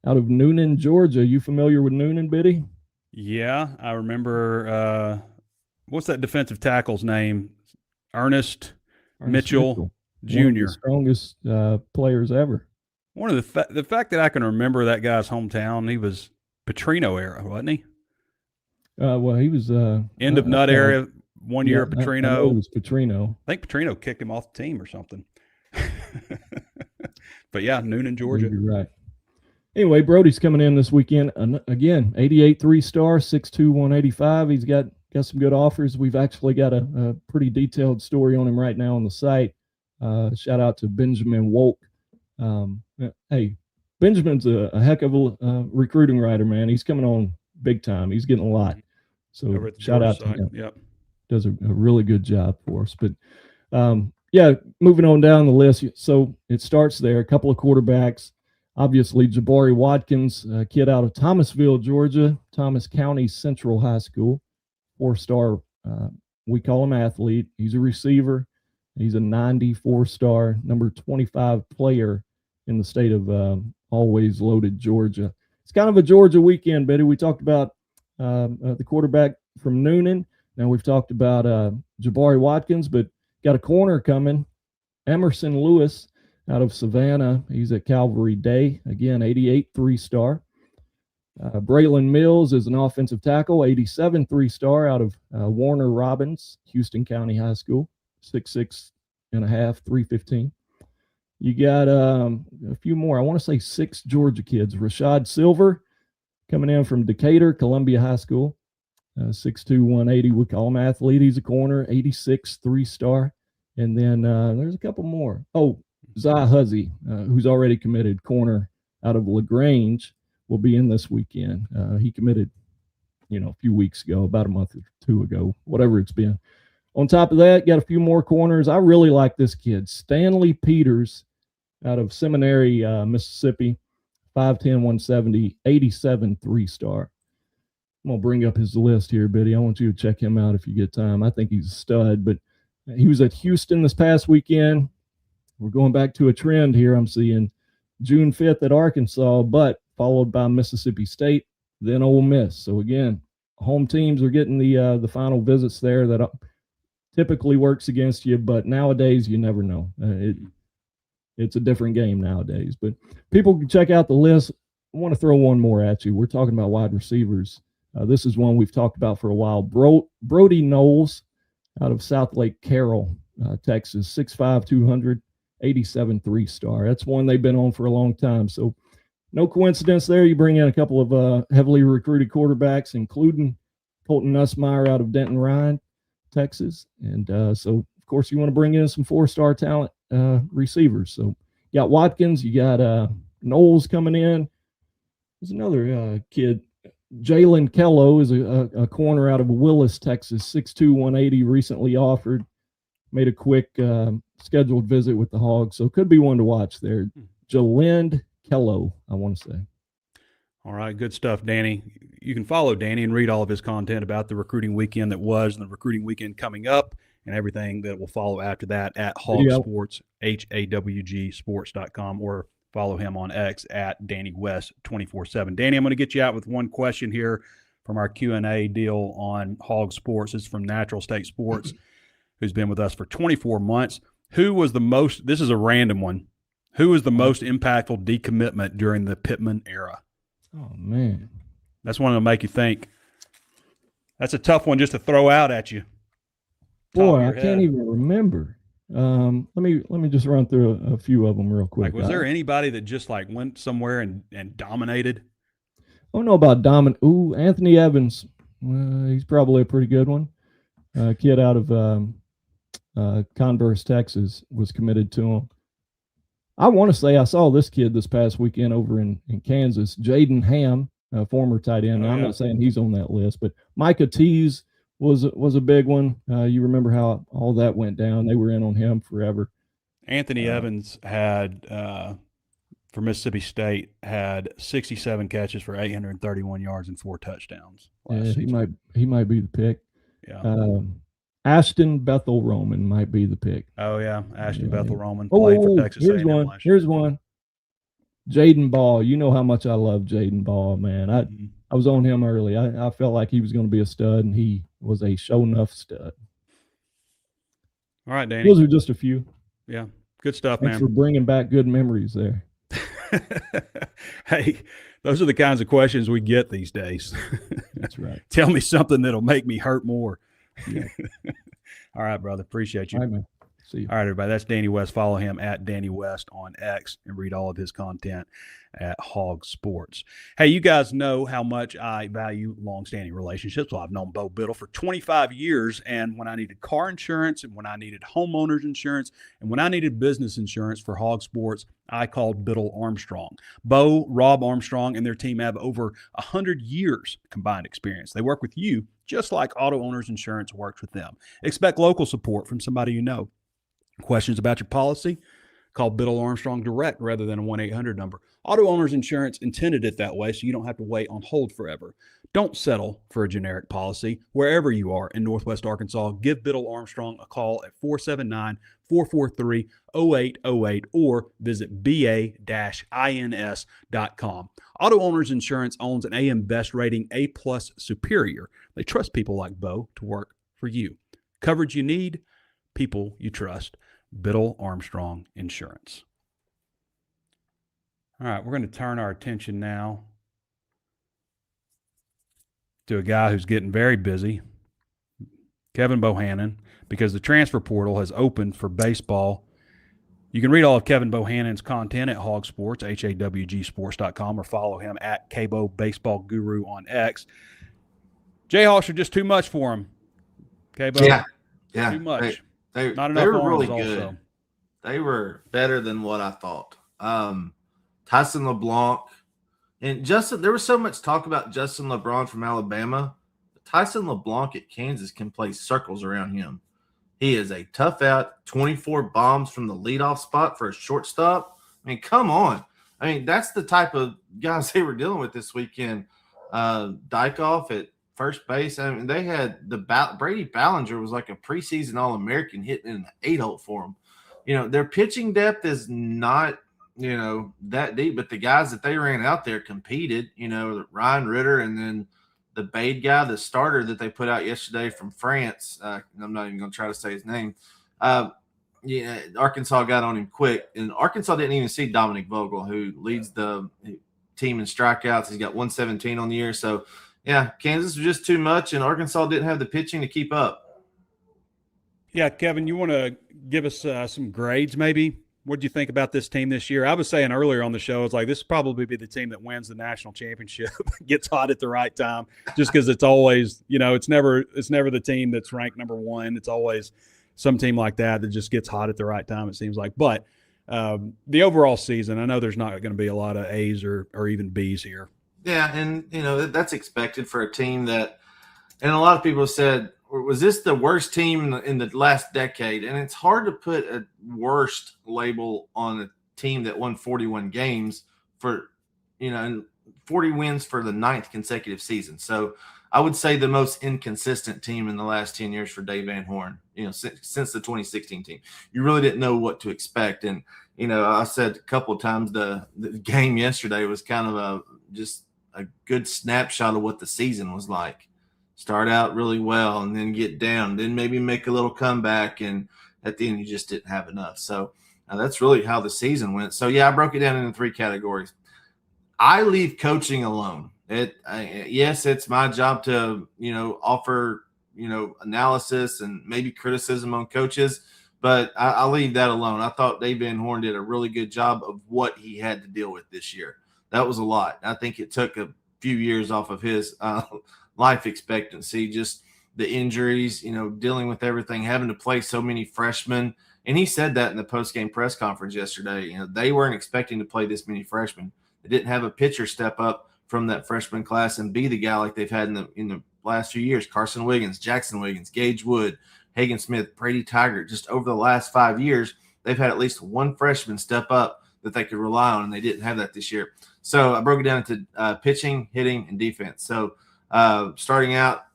out of Noonan, Georgia. You familiar with Noonan, Biddy? Yeah, I remember. What's that defensive tackle's name? Ernest Mitchell Jr. One of the strongest players ever. One of the fact that I can remember that guy's hometown, he was Petrino era, wasn't he? Well, he was end of Nut area. 1 year at Petrino. I it was Petrino. I think Petrino kicked him off the team or something. But yeah, Noonan, Georgia. You're right. Anyway, Brody's coming in this weekend. Again, 88 3-star, 6'2", 185. He's got some good offers. We've actually got a pretty detailed story on him right now on the site. Shout out to Benjamin Wolk. Hey, Benjamin's a heck of a recruiting writer, man. He's coming on big time. He's getting a lot. So shout out to him. Yep. Does a really good job for us. But, yeah, moving on down the list. So it starts there. A couple of quarterbacks. Obviously, Jabari Watkins, a kid out of Thomasville, Georgia, Thomas County Central High School, 4-star we call him athlete. He's a receiver. He's a 94-star, number 25 player in the state of always loaded Georgia. It's kind of a Georgia weekend, Biddy. We talked about the quarterback from Noonan. Now we've talked about Jabari Watkins, but got a corner coming. Emerson Lewis out of Savannah. He's at Calvary Day. Again, 88 3-star. Braylon Mills is an offensive tackle, 87 3-star out of Warner Robins, Houston County High School, 6'6 and a half, 315. You got a few more. I want to say 6 Georgia kids. Rashad Silver coming in from Decatur, Columbia High School, 6'2", 180. We call him athlete. He's a corner, 86 3-star. And then there's a couple more. Oh, Zai Huzzy, who's already committed, corner out of LaGrange, will be in this weekend. He committed, a few weeks ago, about a month or two ago, whatever it's been. On top of that, got a few more corners. I really like this kid, Stanley Peters out of Seminary, Mississippi, 5'10", 170, 87 3-star. I'm going to bring up his list here, Biddy. I want you to check him out if you get time. I think he's a stud, but he was at Houston this past weekend. We're going back to a trend here. I'm seeing June 5th at Arkansas, but followed by Mississippi State, then Ole Miss. So again, home teams are getting the final visits there. That typically works against you, but nowadays you never know. It's a different game nowadays. But people can check out the list. I want to throw one more at you. We're talking about wide receivers. This is one we've talked about for a while. Brody Knowles out of South Lake Carroll, Texas, 6'5", 200, 87 3-star. That's one they've been on for a long time. So no coincidence there. You bring in a couple of heavily recruited quarterbacks, including Colton Nussmeier out of Denton Ryan, Texas. And so, of course, you want to bring in some 4-star talent receivers. So you got Watkins, you got Knowles coming in. There's another kid, Jalen Kello, is a corner out of Willis, Texas, 6'2", 180, recently offered. Made a quick scheduled visit with the Hogs, so could be one to watch there. Jalen Kello, I want to say. All right, good stuff, Danny. You can follow Danny and read all of his content about the recruiting weekend that was and the recruiting weekend coming up and everything that will follow after that at HawgSports, HawgSports.com, or follow him on X at DannyWest247. Danny, I'm going to get you out with one question here from our Q&A deal on HawgSports. It's from Natural State Sports, who's been with us for 24 months. Who was the most – this is a random one. Who was the most impactful decommitment during the Pittman era? Oh, man. That's one that'll make you think. That's a tough one just to throw out at you. Boy, I can't even remember. Let me just run through a few of them real quick. Like, was there anybody that just like went somewhere and dominated? I don't know about dominant. Ooh, Anthony Evans. He's probably a pretty good one. Kid out of Converse, Texas, was committed to him. I want to say I saw this kid this past weekend over in Kansas, Jaden Ham, former tight end. I'm not saying he's on that list, but Micah Tease was a big one. You remember how all that went down. They were in on him forever. Anthony Evans had, for Mississippi State, had 67 catches for 831 yards and 4 touchdowns. Yeah, he might be the pick. Yeah. Ashton Bethel Roman might be the pick. Oh, yeah. Ashton Bethel Roman played for Texas A&M last year. Here's one. Jaden Ball. You know how much I love Jaden Ball, man. I was on him early. I felt like he was going to be a stud, and he was a show-enough stud. All right, Danny. Those are just a few. Yeah. Good stuff, Thanks man. for bringing back good memories there. Hey, those are the kinds of questions we get these days. That's right. Tell me something that'll make me hurt more. Yeah. All right, brother. Appreciate you. All right, man. See you. All right, everybody. That's Danny West. Follow him at Danny West on X and read all of his content at HawgSports. Hey, you guys know how much I value long-standing relationships. Well, I've known Bo Bittle for 25 years, and when I needed car insurance and when I needed homeowners insurance and when I needed business insurance for HawgSports, I called Bittle Armstrong. Bo, Rob Armstrong, and their team have over 100 years combined experience. They work with you just like Auto Owners Insurance works with them. Expect local support from somebody you know. Questions about your policy? Call Bittle Armstrong direct rather than a 1-800 number. Auto Owners Insurance intended it that way so you don't have to wait on hold forever. Don't settle for a generic policy. Wherever you are in Northwest Arkansas, give Bittle Armstrong a call at 479-443-0808 or visit ba-ins.com. Auto Owners Insurance owns an AM Best rating A+ Superior. They trust people like Bo to work for you. Coverage you need, people you trust. Bittle Armstrong Insurance. All right, we're going to turn our attention now to a guy who's getting very busy, Kevin Bohannon, because the transfer portal has opened for baseball. You can read all of Kevin Bohannon's content at HawgSports, HawgSports.com, or follow him at Cabo Baseball Guru on X. Jayhawks are just too much for him. Cabo, yeah, too much. They Not enough were arms really also. good. They were better than what I thought. Tyson LeBlanc and Justin. There was so much talk about Justin LeBron from Alabama. Tyson LeBlanc at Kansas can play circles around him. He is a tough out, 24 bombs from the leadoff spot for a shortstop. I mean, come on. I mean, that's the type of guys they were dealing with this weekend. Dykoff at first base. I mean, they had Brady Ballinger was like a preseason All-American hitting in the 8-hole for them. You know, their pitching depth is not, that deep, but the guys that they ran out there competed, Ryan Ritter and then the Bade guy, the starter that they put out yesterday from France. I'm not even going to try to say his name. Arkansas got on him quick, and Arkansas didn't even see Dominic Vogel, who leads the team in strikeouts. He's got 117 on the year. So, yeah, Kansas was just too much, and Arkansas didn't have the pitching to keep up. Yeah, Kevin, you want to give us some grades maybe? What did you think about this team this year? I was saying earlier on the show, it's like this will probably be the team that wins the national championship, gets hot at the right time, just because it's always, it's never the team that's ranked number one. It's always some team like that just gets hot at the right time, it seems like. But the overall season, I know there's not going to be a lot of A's or even B's here. Yeah, and, that's expected for a team that – and a lot of people said, was this the worst team in the last decade? And it's hard to put a worst label on a team that won 41 games for, and 40 wins for the 9th consecutive season. So I would say the most inconsistent team in the last 10 years for Dave Van Horn, since the 2016 team. You really didn't know what to expect. And, I said a couple of times the game yesterday was kind of just a good snapshot of what the season was like. Start out really well and then get down, then maybe make a little comeback, and at the end you just didn't have enough. So that's really how the season went. So, yeah, I broke it down into 3 categories. I leave coaching alone. Yes, it's my job to, offer, analysis and maybe criticism on coaches, but I leave that alone. I thought Dave Van Horn did a really good job of what he had to deal with this year. That was a lot. I think it took a few years off of his life expectancy, just the injuries, dealing with everything, having to play so many freshmen. And he said that in the post-game press conference yesterday. They weren't expecting to play this many freshmen. They didn't have a pitcher step up from that freshman class and be the guy like they've had in the last few years. Carson Wiggins, Jackson Wiggins, Gage Wood, Hagen Smith, Brady Taggart. Just over the last 5 years, they've had at least one freshman step up that they could rely on, and they didn't have that this year. So I broke it down into pitching, hitting, and defense. So starting out,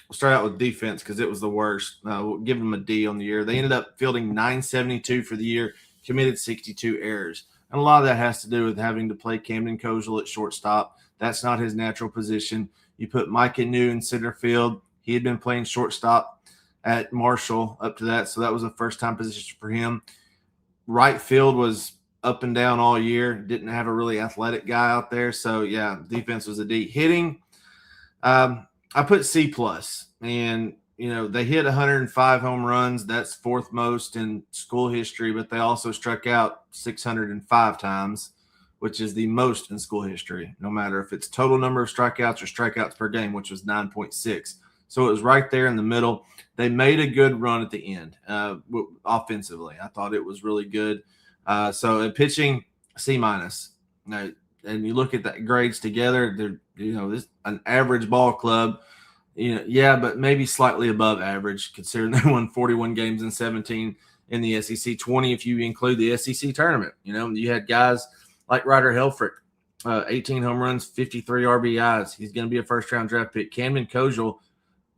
we'll start out with defense because it was the worst. We'll give them a D on the year. They ended up fielding 972 for the year, committed 62 errors. And a lot of that has to do with having to play Camden Kozel at shortstop. That's not his natural position. You put Micah New in center field. He had been playing shortstop at Marshall up to that, so that was a first-time position for him. Right field was up and down all year. Didn't have a really athletic guy out there. So, yeah, defense was a D. Hitting, I put C+. And, they hit 105 home runs. That's 4th most in school history, but they also struck out 605 times, which is the most in school history, no matter if it's total number of strikeouts or strikeouts per game, which was 9.6. So it was right there in the middle. They made a good run at the end offensively. I thought it was really good. So in pitching, C-. Now, and you look at the grades together, they're, this an average ball club, but maybe slightly above average considering they won 41 games in 17 in the SEC, 20 if you include the SEC tournament. You had guys like Ryder Helfrich 18 home runs, 53 RBIs. He's going to be a first-round draft pick. Camden Kojal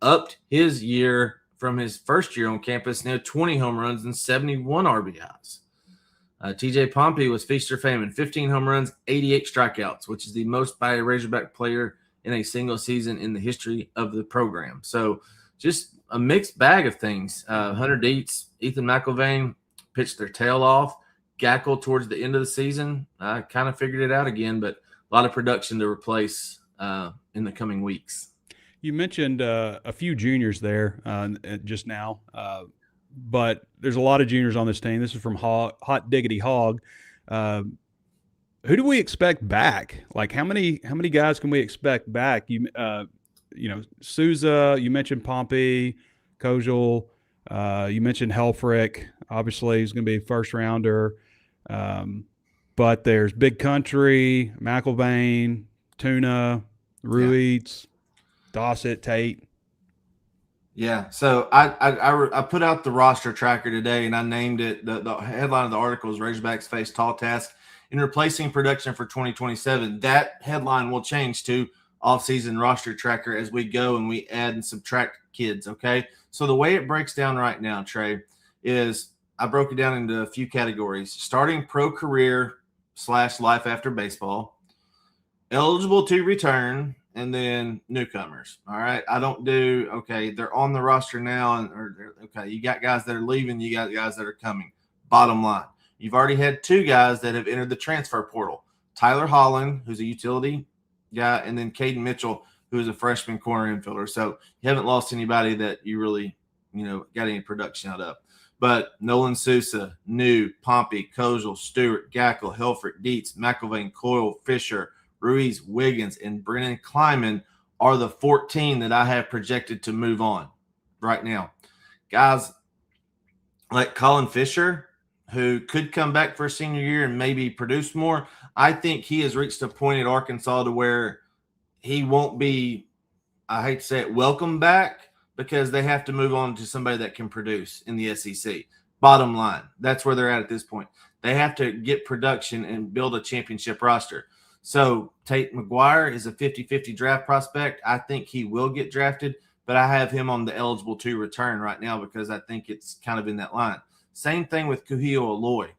upped his year from his first year on campus, now 20 home runs and 71 RBIs. TJ Pompey was feast or famine, 15 home runs, 88 strikeouts, which is the most by a Razorback player in a single season in the history of the program. So just a mixed bag of things. Hunter Dietz, Ethan McIlvain pitched their tail off. Gackle towards the end of the season kind of figured it out again, but a lot of production to replace in the coming weeks. You mentioned a few juniors there just now, but there's a lot of juniors on this team. This is from Hot Diggity Hog. Who do we expect back? Like how many guys can we expect back? You know, Souza, you mentioned Pompey, Kojal, you mentioned Helfrich. Obviously, he's going to be a first rounder. But there's Big Country, McIlvain, Tuna, Ruiz, Dossett, Tate. Yeah, so I put out the roster tracker today, and I named it, the headline of the article is Razorbacks face tall task in replacing production for 2027. That headline will change to offseason roster tracker as we go and we add and subtract kids, okay? So the way it breaks down right now, Trey, is I broke it down into a few categories. Starting pro career / life after baseball, eligible to return, and then newcomers. All right. I don't do, okay, they're on the roster now. Okay, you got guys that are leaving, you got guys that are coming. Bottom line, you've already had 2 guys that have entered the transfer portal. Tyler Holland, who's a utility guy, and then Caden Mitchell, who is a freshman corner infielder. So you haven't lost anybody that you really, got any production out of. But Nolan Sousa, New, Pompey, Kojal, Stewart, Gackle, Helfrich, Dietz, McIlvain, Coyle, Fisher, Ruiz, Wiggins, and Brennan Kleiman are the 14 that I have projected to move on right now. Guys like Colin Fisher, who could come back for a senior year and maybe produce more, I think he has reached a point at Arkansas to where he won't be, I hate to say it, welcome back, because they have to move on to somebody that can produce in the SEC. Bottom line, that's where they're at this point. They have to get production and build a championship roster. So Tate McGuire is a 50-50 draft prospect. I think he will get drafted, but I have him on the eligible to return right now because I think it's kind of in that line. Same thing with Kuhio Aloy.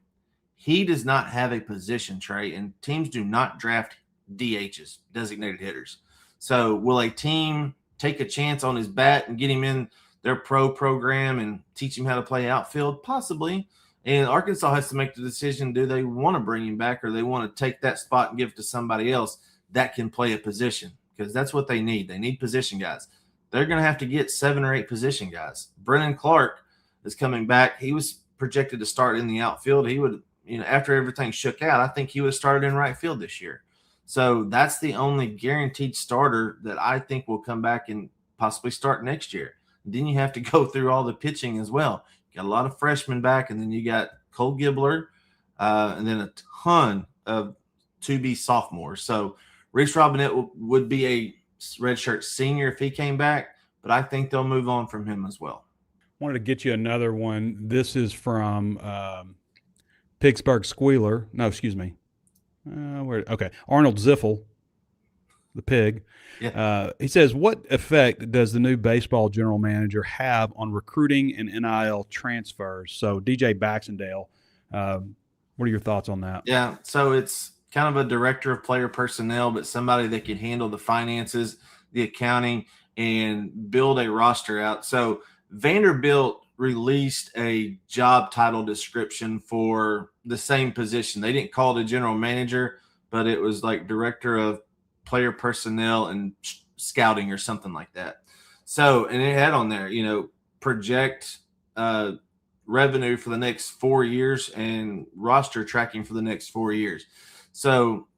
He does not have a position, Trey, and teams do not draft DHs, designated hitters. So will a team take a chance on his bat and get him in their pro program and teach him how to play outfield? Possibly. And Arkansas has to make the decision, do they want to bring him back or they want to take that spot and give it to somebody else that can play a position? Because that's what they need. They need position guys. They're going to have to get 7 or 8 position guys. Brennan Clark is coming back. He was projected to start in the outfield. He would, after everything shook out, I think he would have started in right field this year. So that's the only guaranteed starter that I think will come back and possibly start next year. Then you have to go through all the pitching as well. Got a lot of freshmen back, and then you got Cole Gibbler, and then a ton of to-be sophomores. So Reese Robinette would be a redshirt senior if he came back, but I think they'll move on from him as well. Wanted to get you another one. This is from Pittsburgh Squealer. No, excuse me. Arnold Ziffel, the pig. Yeah. He says, what effect does the new baseball general manager have on recruiting and NIL transfers? So DJ Baxendale, what are your thoughts on that? Yeah, so it's kind of a director of player personnel, but somebody that can handle the finances, the accounting, and build a roster out. So Vanderbilt released a job title description for the same position. They didn't call it a general manager, but it was like director of player personnel and scouting or something like that. So, and it had on there, project revenue for the next 4 years and roster tracking for the next 4 years. So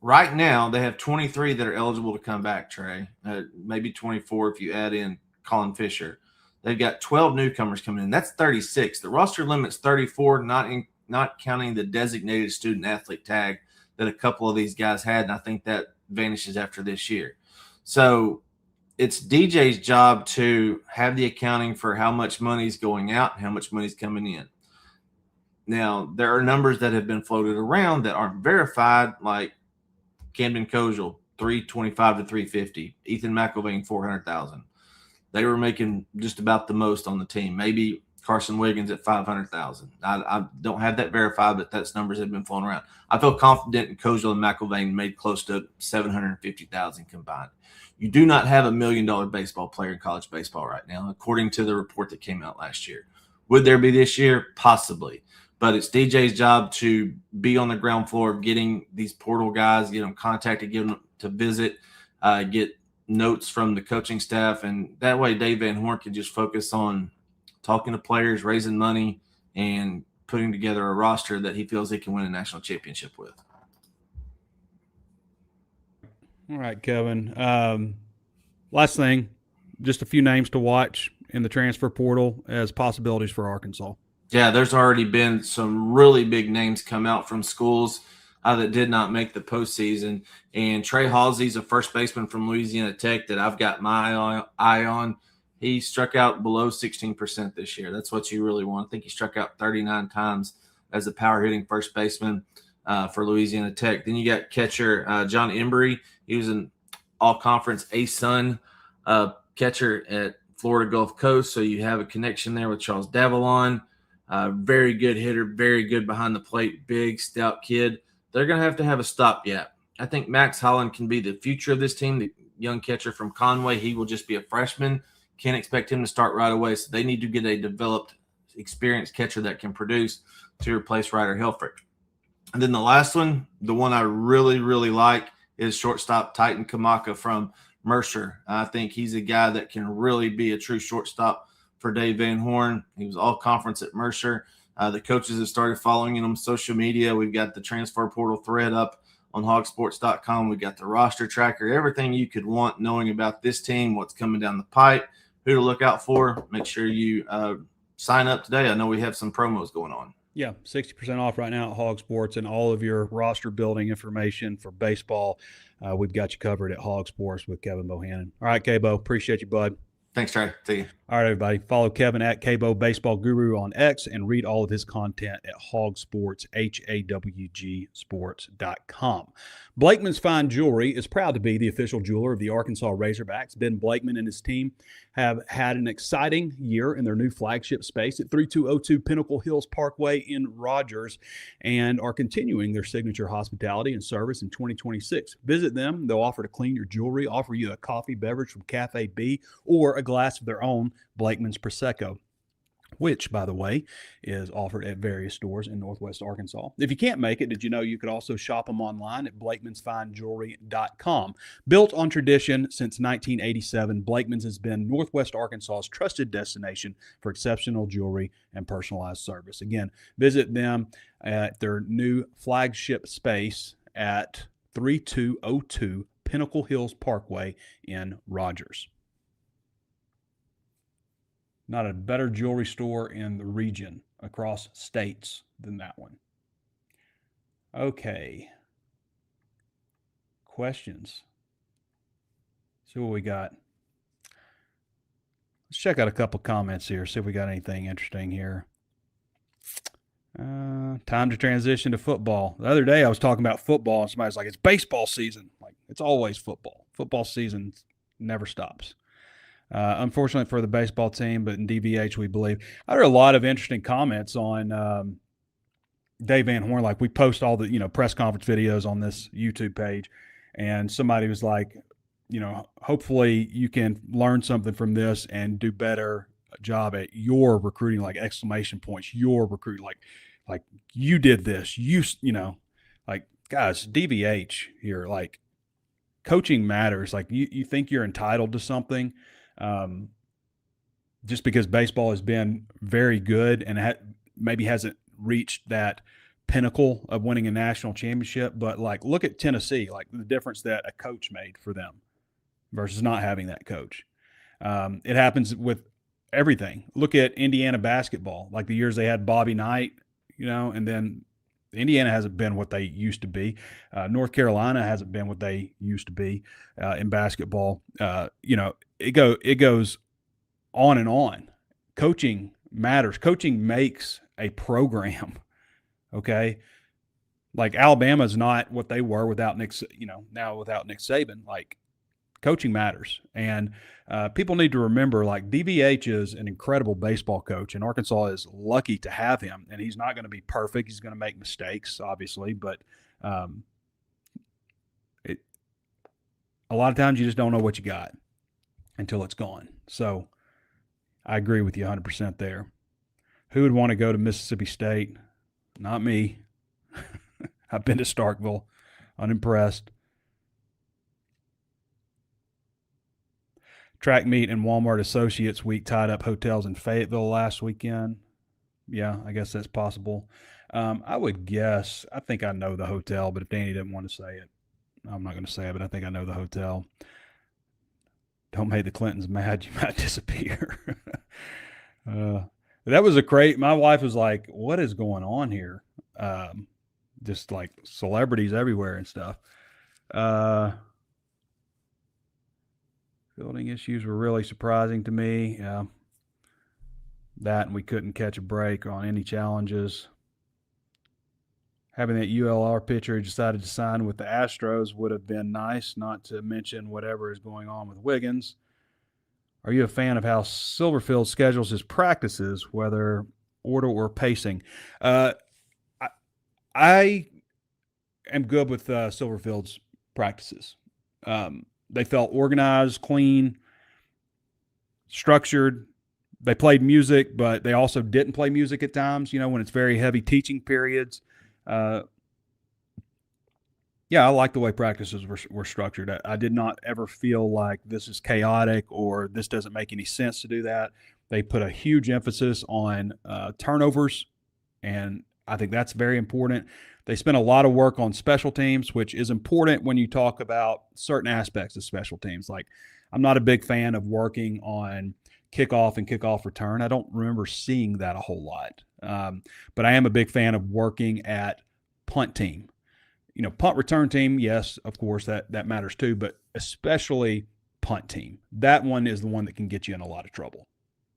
right now they have 23 that are eligible to come back, Trey, maybe 24 if you add in Colin Fisher. They've got 12 newcomers coming in. That's 36. The roster limit's 34, not counting the designated student athlete tag that a couple of these guys had, and I think that vanishes after this year. So it's DJ's job to have the accounting for how much money's going out and how much money's coming in. Now, there are numbers that have been floated around that aren't verified, like Camden Kojal, 325 to 350. Ethan McElvain, 400,000. They were making just about the most on the team. Maybe Carson Wiggins at 500,000. I don't have that verified, but that's numbers that have been flown around. I feel confident in Kojal and McElvain made close to 750,000 combined. You do not have $1 million baseball player in college baseball right now, according to the report that came out last year. Would there be this year? Possibly. But it's DJ's job to be on the ground floor of getting these portal guys, get them contacted, get them to visit, get notes from the coaching staff. And that way Dave Van Horn can just focus on talking to players, raising money, and putting together a roster that he feels he can win a national championship with. All right, Kevin. Last thing, just a few names to watch in the transfer portal as possibilities for Arkansas. Yeah, there's already been some really big names come out from schools that did not make the postseason. And Trey Halsey's a first baseman from Louisiana Tech that I've got my eye on. He struck out below 16% this year. That's what you really want. I think he struck out 39 times as a power hitting first baseman for Louisiana Tech. Then you got catcher John Embry. He was an all-conference A-Sun catcher at Florida Gulf Coast, so you have a connection there with Charles Davalon. Very good hitter, very good behind the plate, big, stout kid. They're going to have a stopgap. I think Max Holland can be the future of this team, the young catcher from Conway. He will just be a freshman. Can't expect him to start right away, so they need to get a developed, experienced catcher that can produce to replace Ryder Helfrich. And then the last one, the one I really, really like, is shortstop Titan Kamaka from Mercer. I think he's a guy that can really be a true shortstop for Dave Van Horn. He was all conference at Mercer. The coaches have started following him on social media. We've got the transfer portal thread up on HawgSports.com. We've got the roster tracker, everything you could want knowing about this team, what's coming down the pipe, who to look out for. Make sure you sign up today. I know we have some promos going on. Yeah, 60% off right now at HawgSports, and all of your roster building information for baseball. We've got you covered at HawgSports with Kevin Bohannon. All right, K-Bo, appreciate you, bud. Thanks, Trey. See you. All right, everybody. Follow Kevin at K-Bo Baseball Guru on X and read all of his content at HawgSports, HawgSports.com. Blakeman's Fine Jewelry is proud to be the official jeweler of the Arkansas Razorbacks. Ben Blakeman and his team have had an exciting year in their new flagship space at 3202 Pinnacle Hills Parkway in Rogers and are continuing their signature hospitality and service in 2026. Visit them. They'll offer to clean your jewelry, offer you a coffee beverage from Cafe B, or a glass of their own Blakeman's Prosecco, which, by the way, is offered at various stores in Northwest Arkansas. If you can't make it, did you know you could also shop them online at BlakemansFineJewelry.com? Built on tradition since 1987, Blakeman's has been Northwest Arkansas's trusted destination for exceptional jewelry and personalized service. Again, visit them at their new flagship space at 3202 Pinnacle Hills Parkway in Rogers. Not a better jewelry store in the region across states than that one. Okay. Questions. See what we got. Let's check out a couple comments here, see if we got anything interesting here. Time to transition to football. The other day I was talking about football and somebody's like, it's baseball season. Like, it's always football. Football season never stops. Unfortunately for the baseball team, but in DVH, we believe. I heard a lot of interesting comments on Dave Van Horn. Like, we post all the, press conference videos on this YouTube page, and somebody was like, hopefully you can learn something from this and do better job at your recruiting, like exclamation points, your recruit, like you did this, like, guys, DVH here, like, coaching matters. Like, you think you're entitled to something. Just because baseball has been very good and maybe hasn't reached that pinnacle of winning a national championship, but like, look at Tennessee, like the difference that a coach made for them versus not having that coach. It happens with everything. Look at Indiana basketball, like the years they had Bobby Knight, and then Indiana hasn't been what they used to be. North Carolina hasn't been what they used to be in basketball. It goes on and on. Coaching matters. Coaching makes a program, okay? like Alabama's not what they were without Nick, now without Nick Saban. Like, coaching matters. And people need to remember, like, DVH is an incredible baseball coach, and Arkansas is lucky to have him. And he's not going to be perfect. He's going to make mistakes, obviously, but a lot of times you just don't know what you got until it's gone. So I agree with you 100% there. Who would want to go to Mississippi State? Not me. I've been to Starkville. Unimpressed. Track meet and Walmart Associates Week tied up hotels in Fayetteville last weekend. Yeah, I guess that's possible. I would guess, I think I know the hotel, but if Danny didn't want to say it, I'm not going to say it, but I think I know the hotel. Don't make the Clintons mad. You might disappear. That was my wife was like, what is going on here? Just like celebrities everywhere and stuff. Fielding issues were really surprising to me. That, and we couldn't catch a break on any challenges. Having that ULR pitcher who decided to sign with the Astros would have been nice, not to mention whatever is going on with Wiggins. Are you a fan of how Silverfield schedules his practices, whether order or pacing? I am good with Silverfield's practices. They felt organized, clean, structured. They played music, but they also didn't play music at times, when it's very heavy teaching periods. Yeah, I like the way practices were structured. I did not ever feel like this is chaotic or this doesn't make any sense to do that. They put a huge emphasis on turnovers, and I think that's very important. They spent a lot of work on special teams, which is important when you talk about certain aspects of special teams. Like, I'm not a big fan of working on kickoff and kickoff return. I don't remember seeing that a whole lot. But I am a big fan of working at punt team. Punt return team, yes, of course, that matters too, but especially punt team. That one is the one that can get you in a lot of trouble.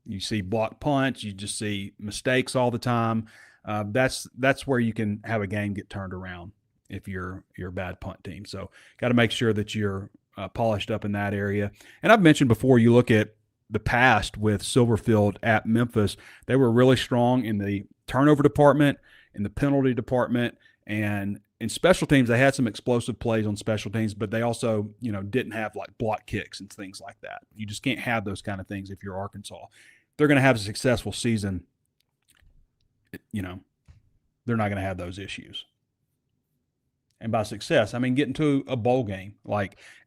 You see blocked punts, you just see mistakes all the time. That's where you can have a game get turned around if you're a bad punt team. So got to make sure that you're polished up in that area. And I've mentioned before, you look at the past with Silverfield at Memphis, they were really strong in the turnover department, in the penalty department, and in special teams. They had some explosive plays on special teams, but they also, didn't have like block kicks and things like that. You just can't have those kind of things if you're Arkansas. If they're going to have a successful season, they're not going to have those issues. And by success, I mean getting to a bowl game.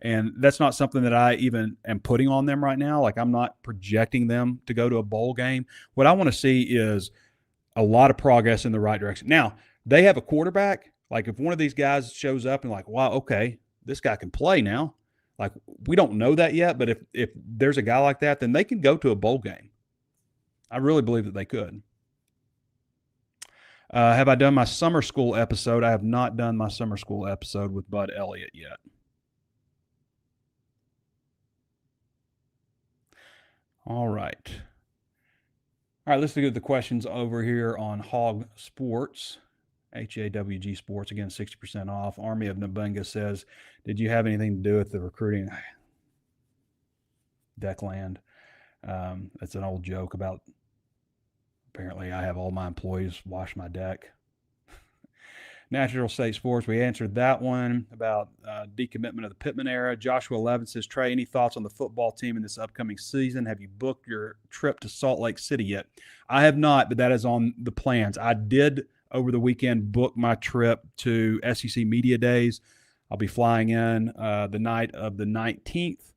And that's not something that I even am putting on them right now. Like, I'm not projecting them to go to a bowl game. What I want to see is a lot of progress in the right direction. Now, they have a quarterback. Like, if one of these guys shows up and like, wow, okay, this guy can play now. Like, we don't know that yet, but if there's a guy like that, then they can go to a bowl game. I really believe that they could. Have I done my summer school episode? I have not done my summer school episode with Bud Elliott yet. All right. All right, let's look at the questions over here on HawgSports, HAWG Sports. Again, 60% off. Army of Nabunga says, did you have anything to do with the recruiting? Deckland. That's an old joke about apparently I have all my employees wash my deck. Natural State Sports, we answered that one about decommitment of the Pittman era. Joshua 11 says, Trey, any thoughts on the football team in this upcoming season? Have you booked your trip to Salt Lake City yet? I have not, but that is on the plans. I did over the weekend book my trip to SEC Media Days. I'll be flying in the night of the 19th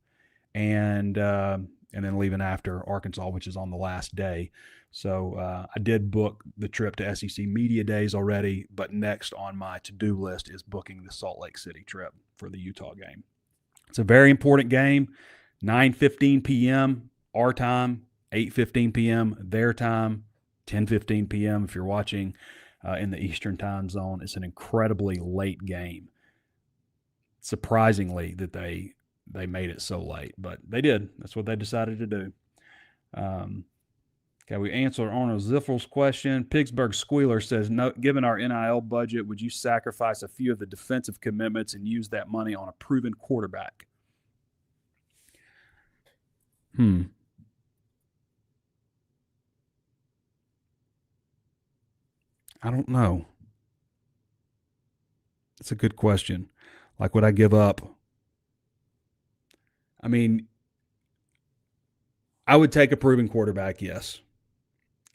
and then leaving after Arkansas, which is on the last day. So I did book the trip to SEC Media Days already, but next on my to-do list is booking the Salt Lake City trip for the Utah game. It's a very important game, 9:15 p.m. our time, 8:15 p.m. their time, 10:15 p.m. if you're watching in the Eastern time zone. It's an incredibly late game. Surprisingly that they made it so late, but they did. That's what they decided to do. Okay, we answered Arnold Ziffel's question. Pittsburgh Squealer says, no, given our NIL budget, would you sacrifice a few of the defensive commitments and use that money on a proven quarterback? I don't know. It's a good question. Like, would I give up? I mean, I would take a proven quarterback, yes.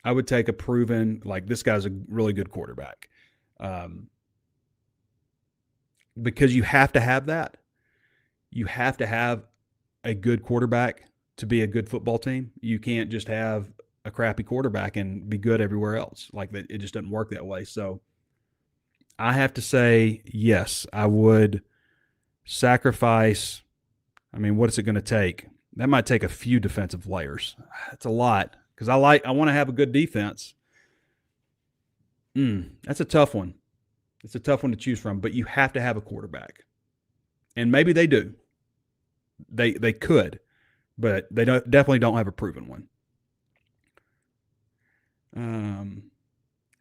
I would take a proven, like, this guy's a really good quarterback. Because you have to have that. You have to have a good quarterback to be a good football team. You can't just have a crappy quarterback and be good everywhere else. Like, that, it just doesn't work that way. So I have to say, yes, I would sacrifice. I mean, what is it going to take? That might take a few defensive layers. That's a lot because I want to have a good defense. That's a tough one. It's a tough one to choose from, but you have to have a quarterback. And maybe they do. They could, but they definitely don't have a proven one.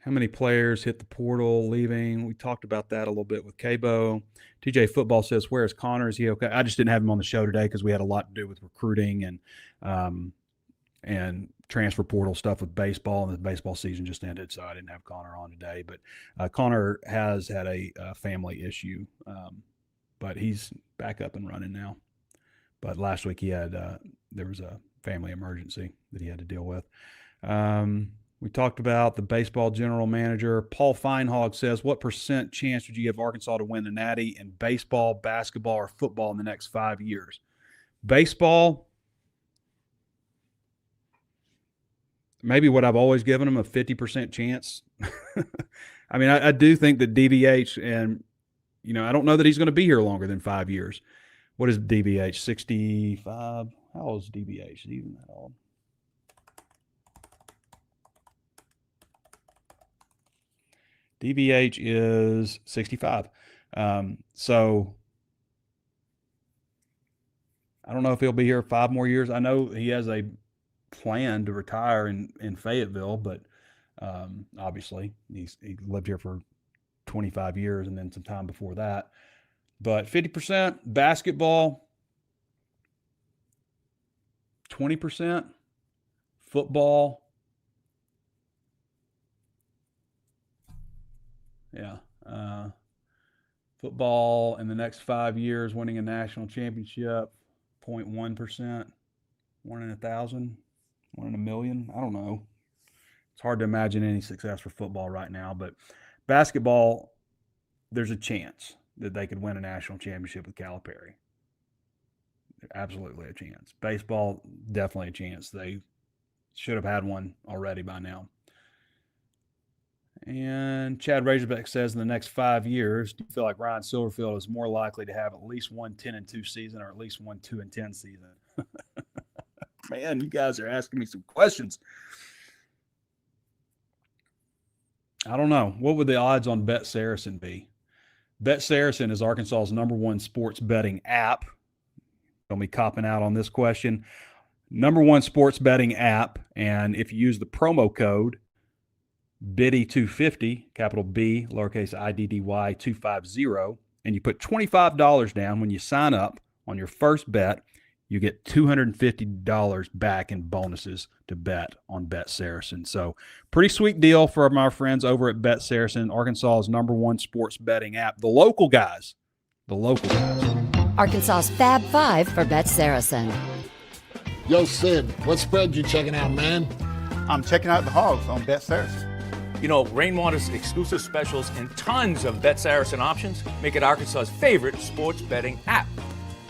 How many players hit the portal leaving? We talked about that a little bit with Cabo. TJ Football says, where is Connor? Is he okay? I just didn't have him on the show today because we had a lot to do with recruiting and transfer portal stuff with baseball, and the baseball season just ended, so I didn't have Connor on today. But Connor has had a family issue, but he's back up and running now. But last week he had there was a family emergency that he had to deal with. We talked about the baseball general manager. Paul Feinhog says, what % chance would you give Arkansas to win the Natty in baseball, basketball, or football in the next 5 years? Baseball, maybe what I've always given them, a 50% chance. I mean, I do think that DBH, and, I don't know that he's going to be here longer than 5 years. What is DBH, 65? How old is DBH? Is he even that old? DBH is 65. So I don't know if he'll be here 5 more years. I know he has a plan to retire in Fayetteville, but obviously he lived here for 25 years and then some time before that. But 50% basketball, 20% football. Yeah. Football in the next 5 years, winning a national championship, 0.1%, 1 in 1,000, 1 in a million. I don't know. It's hard to imagine any success for football right now, but basketball, there's a chance that they could win a national championship with Calipari. Absolutely a chance. Baseball, definitely a chance. They should have had one already by now. And Chad Razorback says, in the next 5 years, do you feel like Ryan Silverfield is more likely to have at least one 10-2 season or at least one 2-10 season? Man, you guys are asking me some questions. I don't know. What would the odds on Bet Saracen be? Bet Saracen is Arkansas's #1 sports betting app. Don't be copping out on this question. #1 sports betting app. And if you use the promo code Biddy250, capital B, lowercase IDDY 250, and you put $25 down when you sign up on your first bet, you get $250 back in bonuses to bet on Bet Saracen. So pretty sweet deal from our friends over at Bet Saracen, Arkansas's #1 sports betting app. The local guys. Arkansas's Fab Five for Bet Saracen. Yo, Sid, what spread you checking out, man? I'm checking out the Hogs on Bet Saracen. Rainwater's exclusive specials and tons of Bet Saracen options make it Arkansas's favorite sports betting app.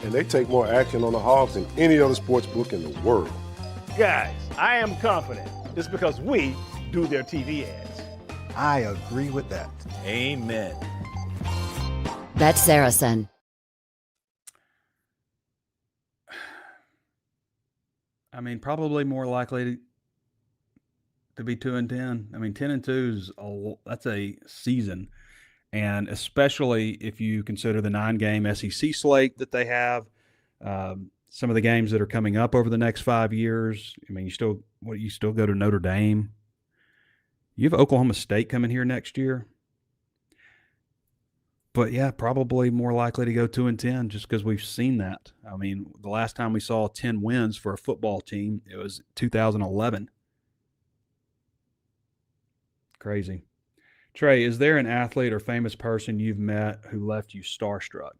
And they take more action on the Hogs than any other sports book in the world. Guys, I am confident it's because we do their TV ads. I agree with that. Amen. Bet Saracen. I mean, probably more likely to be 2-10. I mean, 10-2 is that's a season, and especially if you consider the 9-game SEC slate that they have. some of the games that are coming up over the next 5 years. I mean, you still go to Notre Dame. You have Oklahoma State coming here next year. But, yeah, probably more likely to go 2-10 just because we've seen that. I mean, the last time we saw 10 wins for a football team, it was 2011. Crazy. Trey, is there an athlete or famous person you've met who left you starstruck?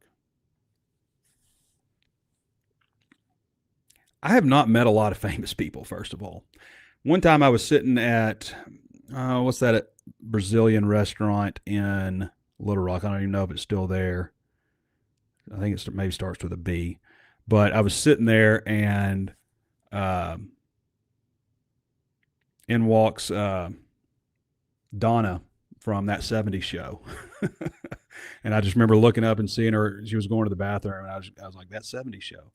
I have not met a lot of famous people, first of all. One time I was sitting at, what's that Brazilian restaurant in Little Rock? I don't even know if it's still there. I think it maybe starts with a B. But I was sitting there, and in walks Donna from That 70s Show. And I just remember looking up and seeing her. She was going to the bathroom, and I was like, That 70s Show.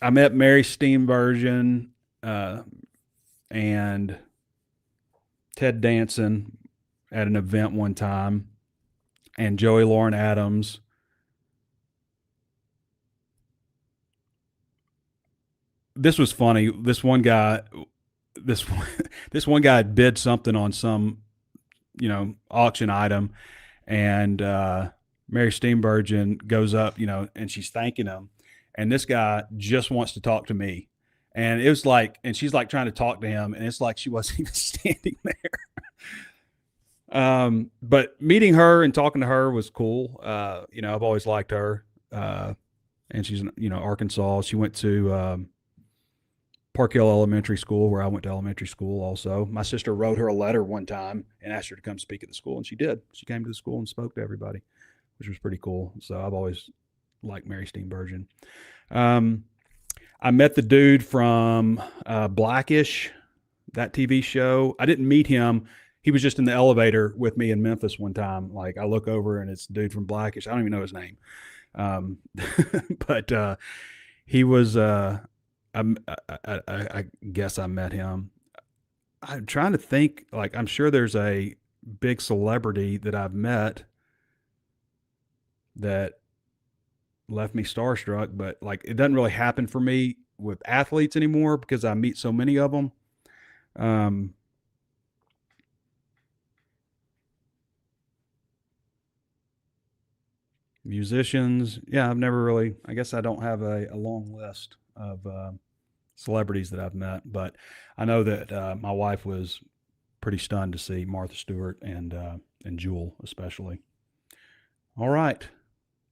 I met Mary Steenburgen and Ted Danson at an event one time, and Joey Lauren Adams. This was funny. This one guy had bid something on some, auction item, and Mary Steenburgen goes up, and she's thanking him, and this guy just wants to talk to me. And it was like, and she's like trying to talk to him, and it's like she wasn't even standing there. But meeting her and talking to her was cool. I've always liked her. And she's, Arkansas. She went to Park Hill Elementary School, where I went to elementary school also. My sister wrote her a letter one time and asked her to come speak at the school, and she did. She came to the school and spoke to everybody, which was pretty cool. So I've always liked Mary Steenburgen. I met the dude from Blackish, that TV show. I didn't meet him. He was just in the elevator with me in Memphis one time. Like, I look over, and it's the dude from Blackish. I don't even know his name. But he was I guess I met him. I'm trying to think, like, I'm sure there's a big celebrity that I've met that left me starstruck, but like, it doesn't really happen for me with athletes anymore because I meet so many of them. Musicians. Yeah, I've never really, I guess I don't have a long list of celebrities that I've met, but I know that my wife was pretty stunned to see Martha Stewart and Jewel especially. All right.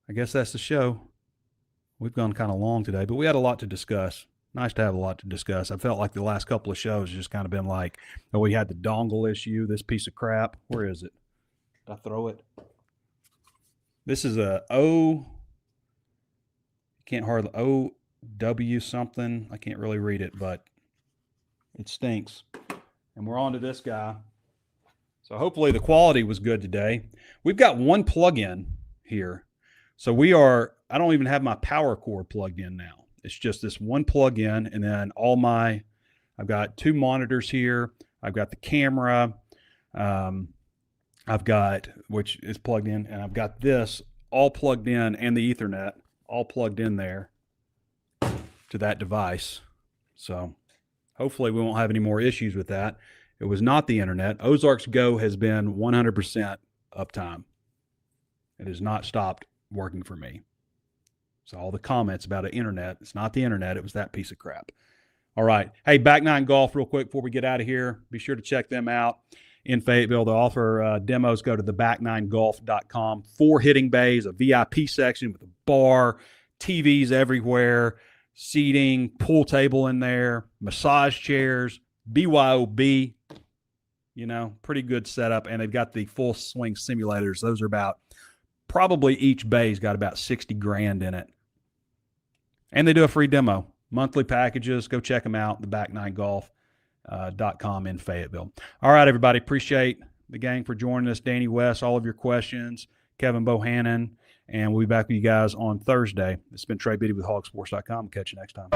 I guess that's the show. We've gone kind of long today, but we had a lot to discuss. Nice to have a lot to discuss. I felt like the last couple of shows just kind of been like, we had the dongle issue, this piece of crap. Where is it? Did I throw it? This is a OW something. I can't really read it, but it stinks. And we're on to this guy. So hopefully the quality was good today. We've got one plug-in here. So I don't even have my power cord plugged in now. It's just this one plug-in, and then I've got two monitors here. I've got the camera. Which is plugged in, and I've got this all plugged in, and the Ethernet all plugged in there to that device. So hopefully we won't have any more issues with that. It was not the internet. Ozarks Go has been 100% uptime. It has not stopped working for me. So all the comments about the internet, it's not the internet, it was that piece of crap. All right. Hey, Back Nine Golf, real quick before we get out of here. Be sure to check them out in Fayetteville. They offer demos. Go to theback9golf.com. 4 hitting bays, a VIP section with a bar, TVs everywhere, seating, pool table in there, massage chairs, BYOB, pretty good setup. And they've got the full swing simulators. Those are probably each bay's got about $60,000 in it. And they do a free demo. Monthly packages. Go check them out, theback9golf.com in Fayetteville. All right, everybody. Appreciate the gang for joining us. Danny West, all of your questions. Kevin Bohannon. And we'll be back with you guys on Thursday. It's been Trey Biddy with HawgSports.com. Catch you next time.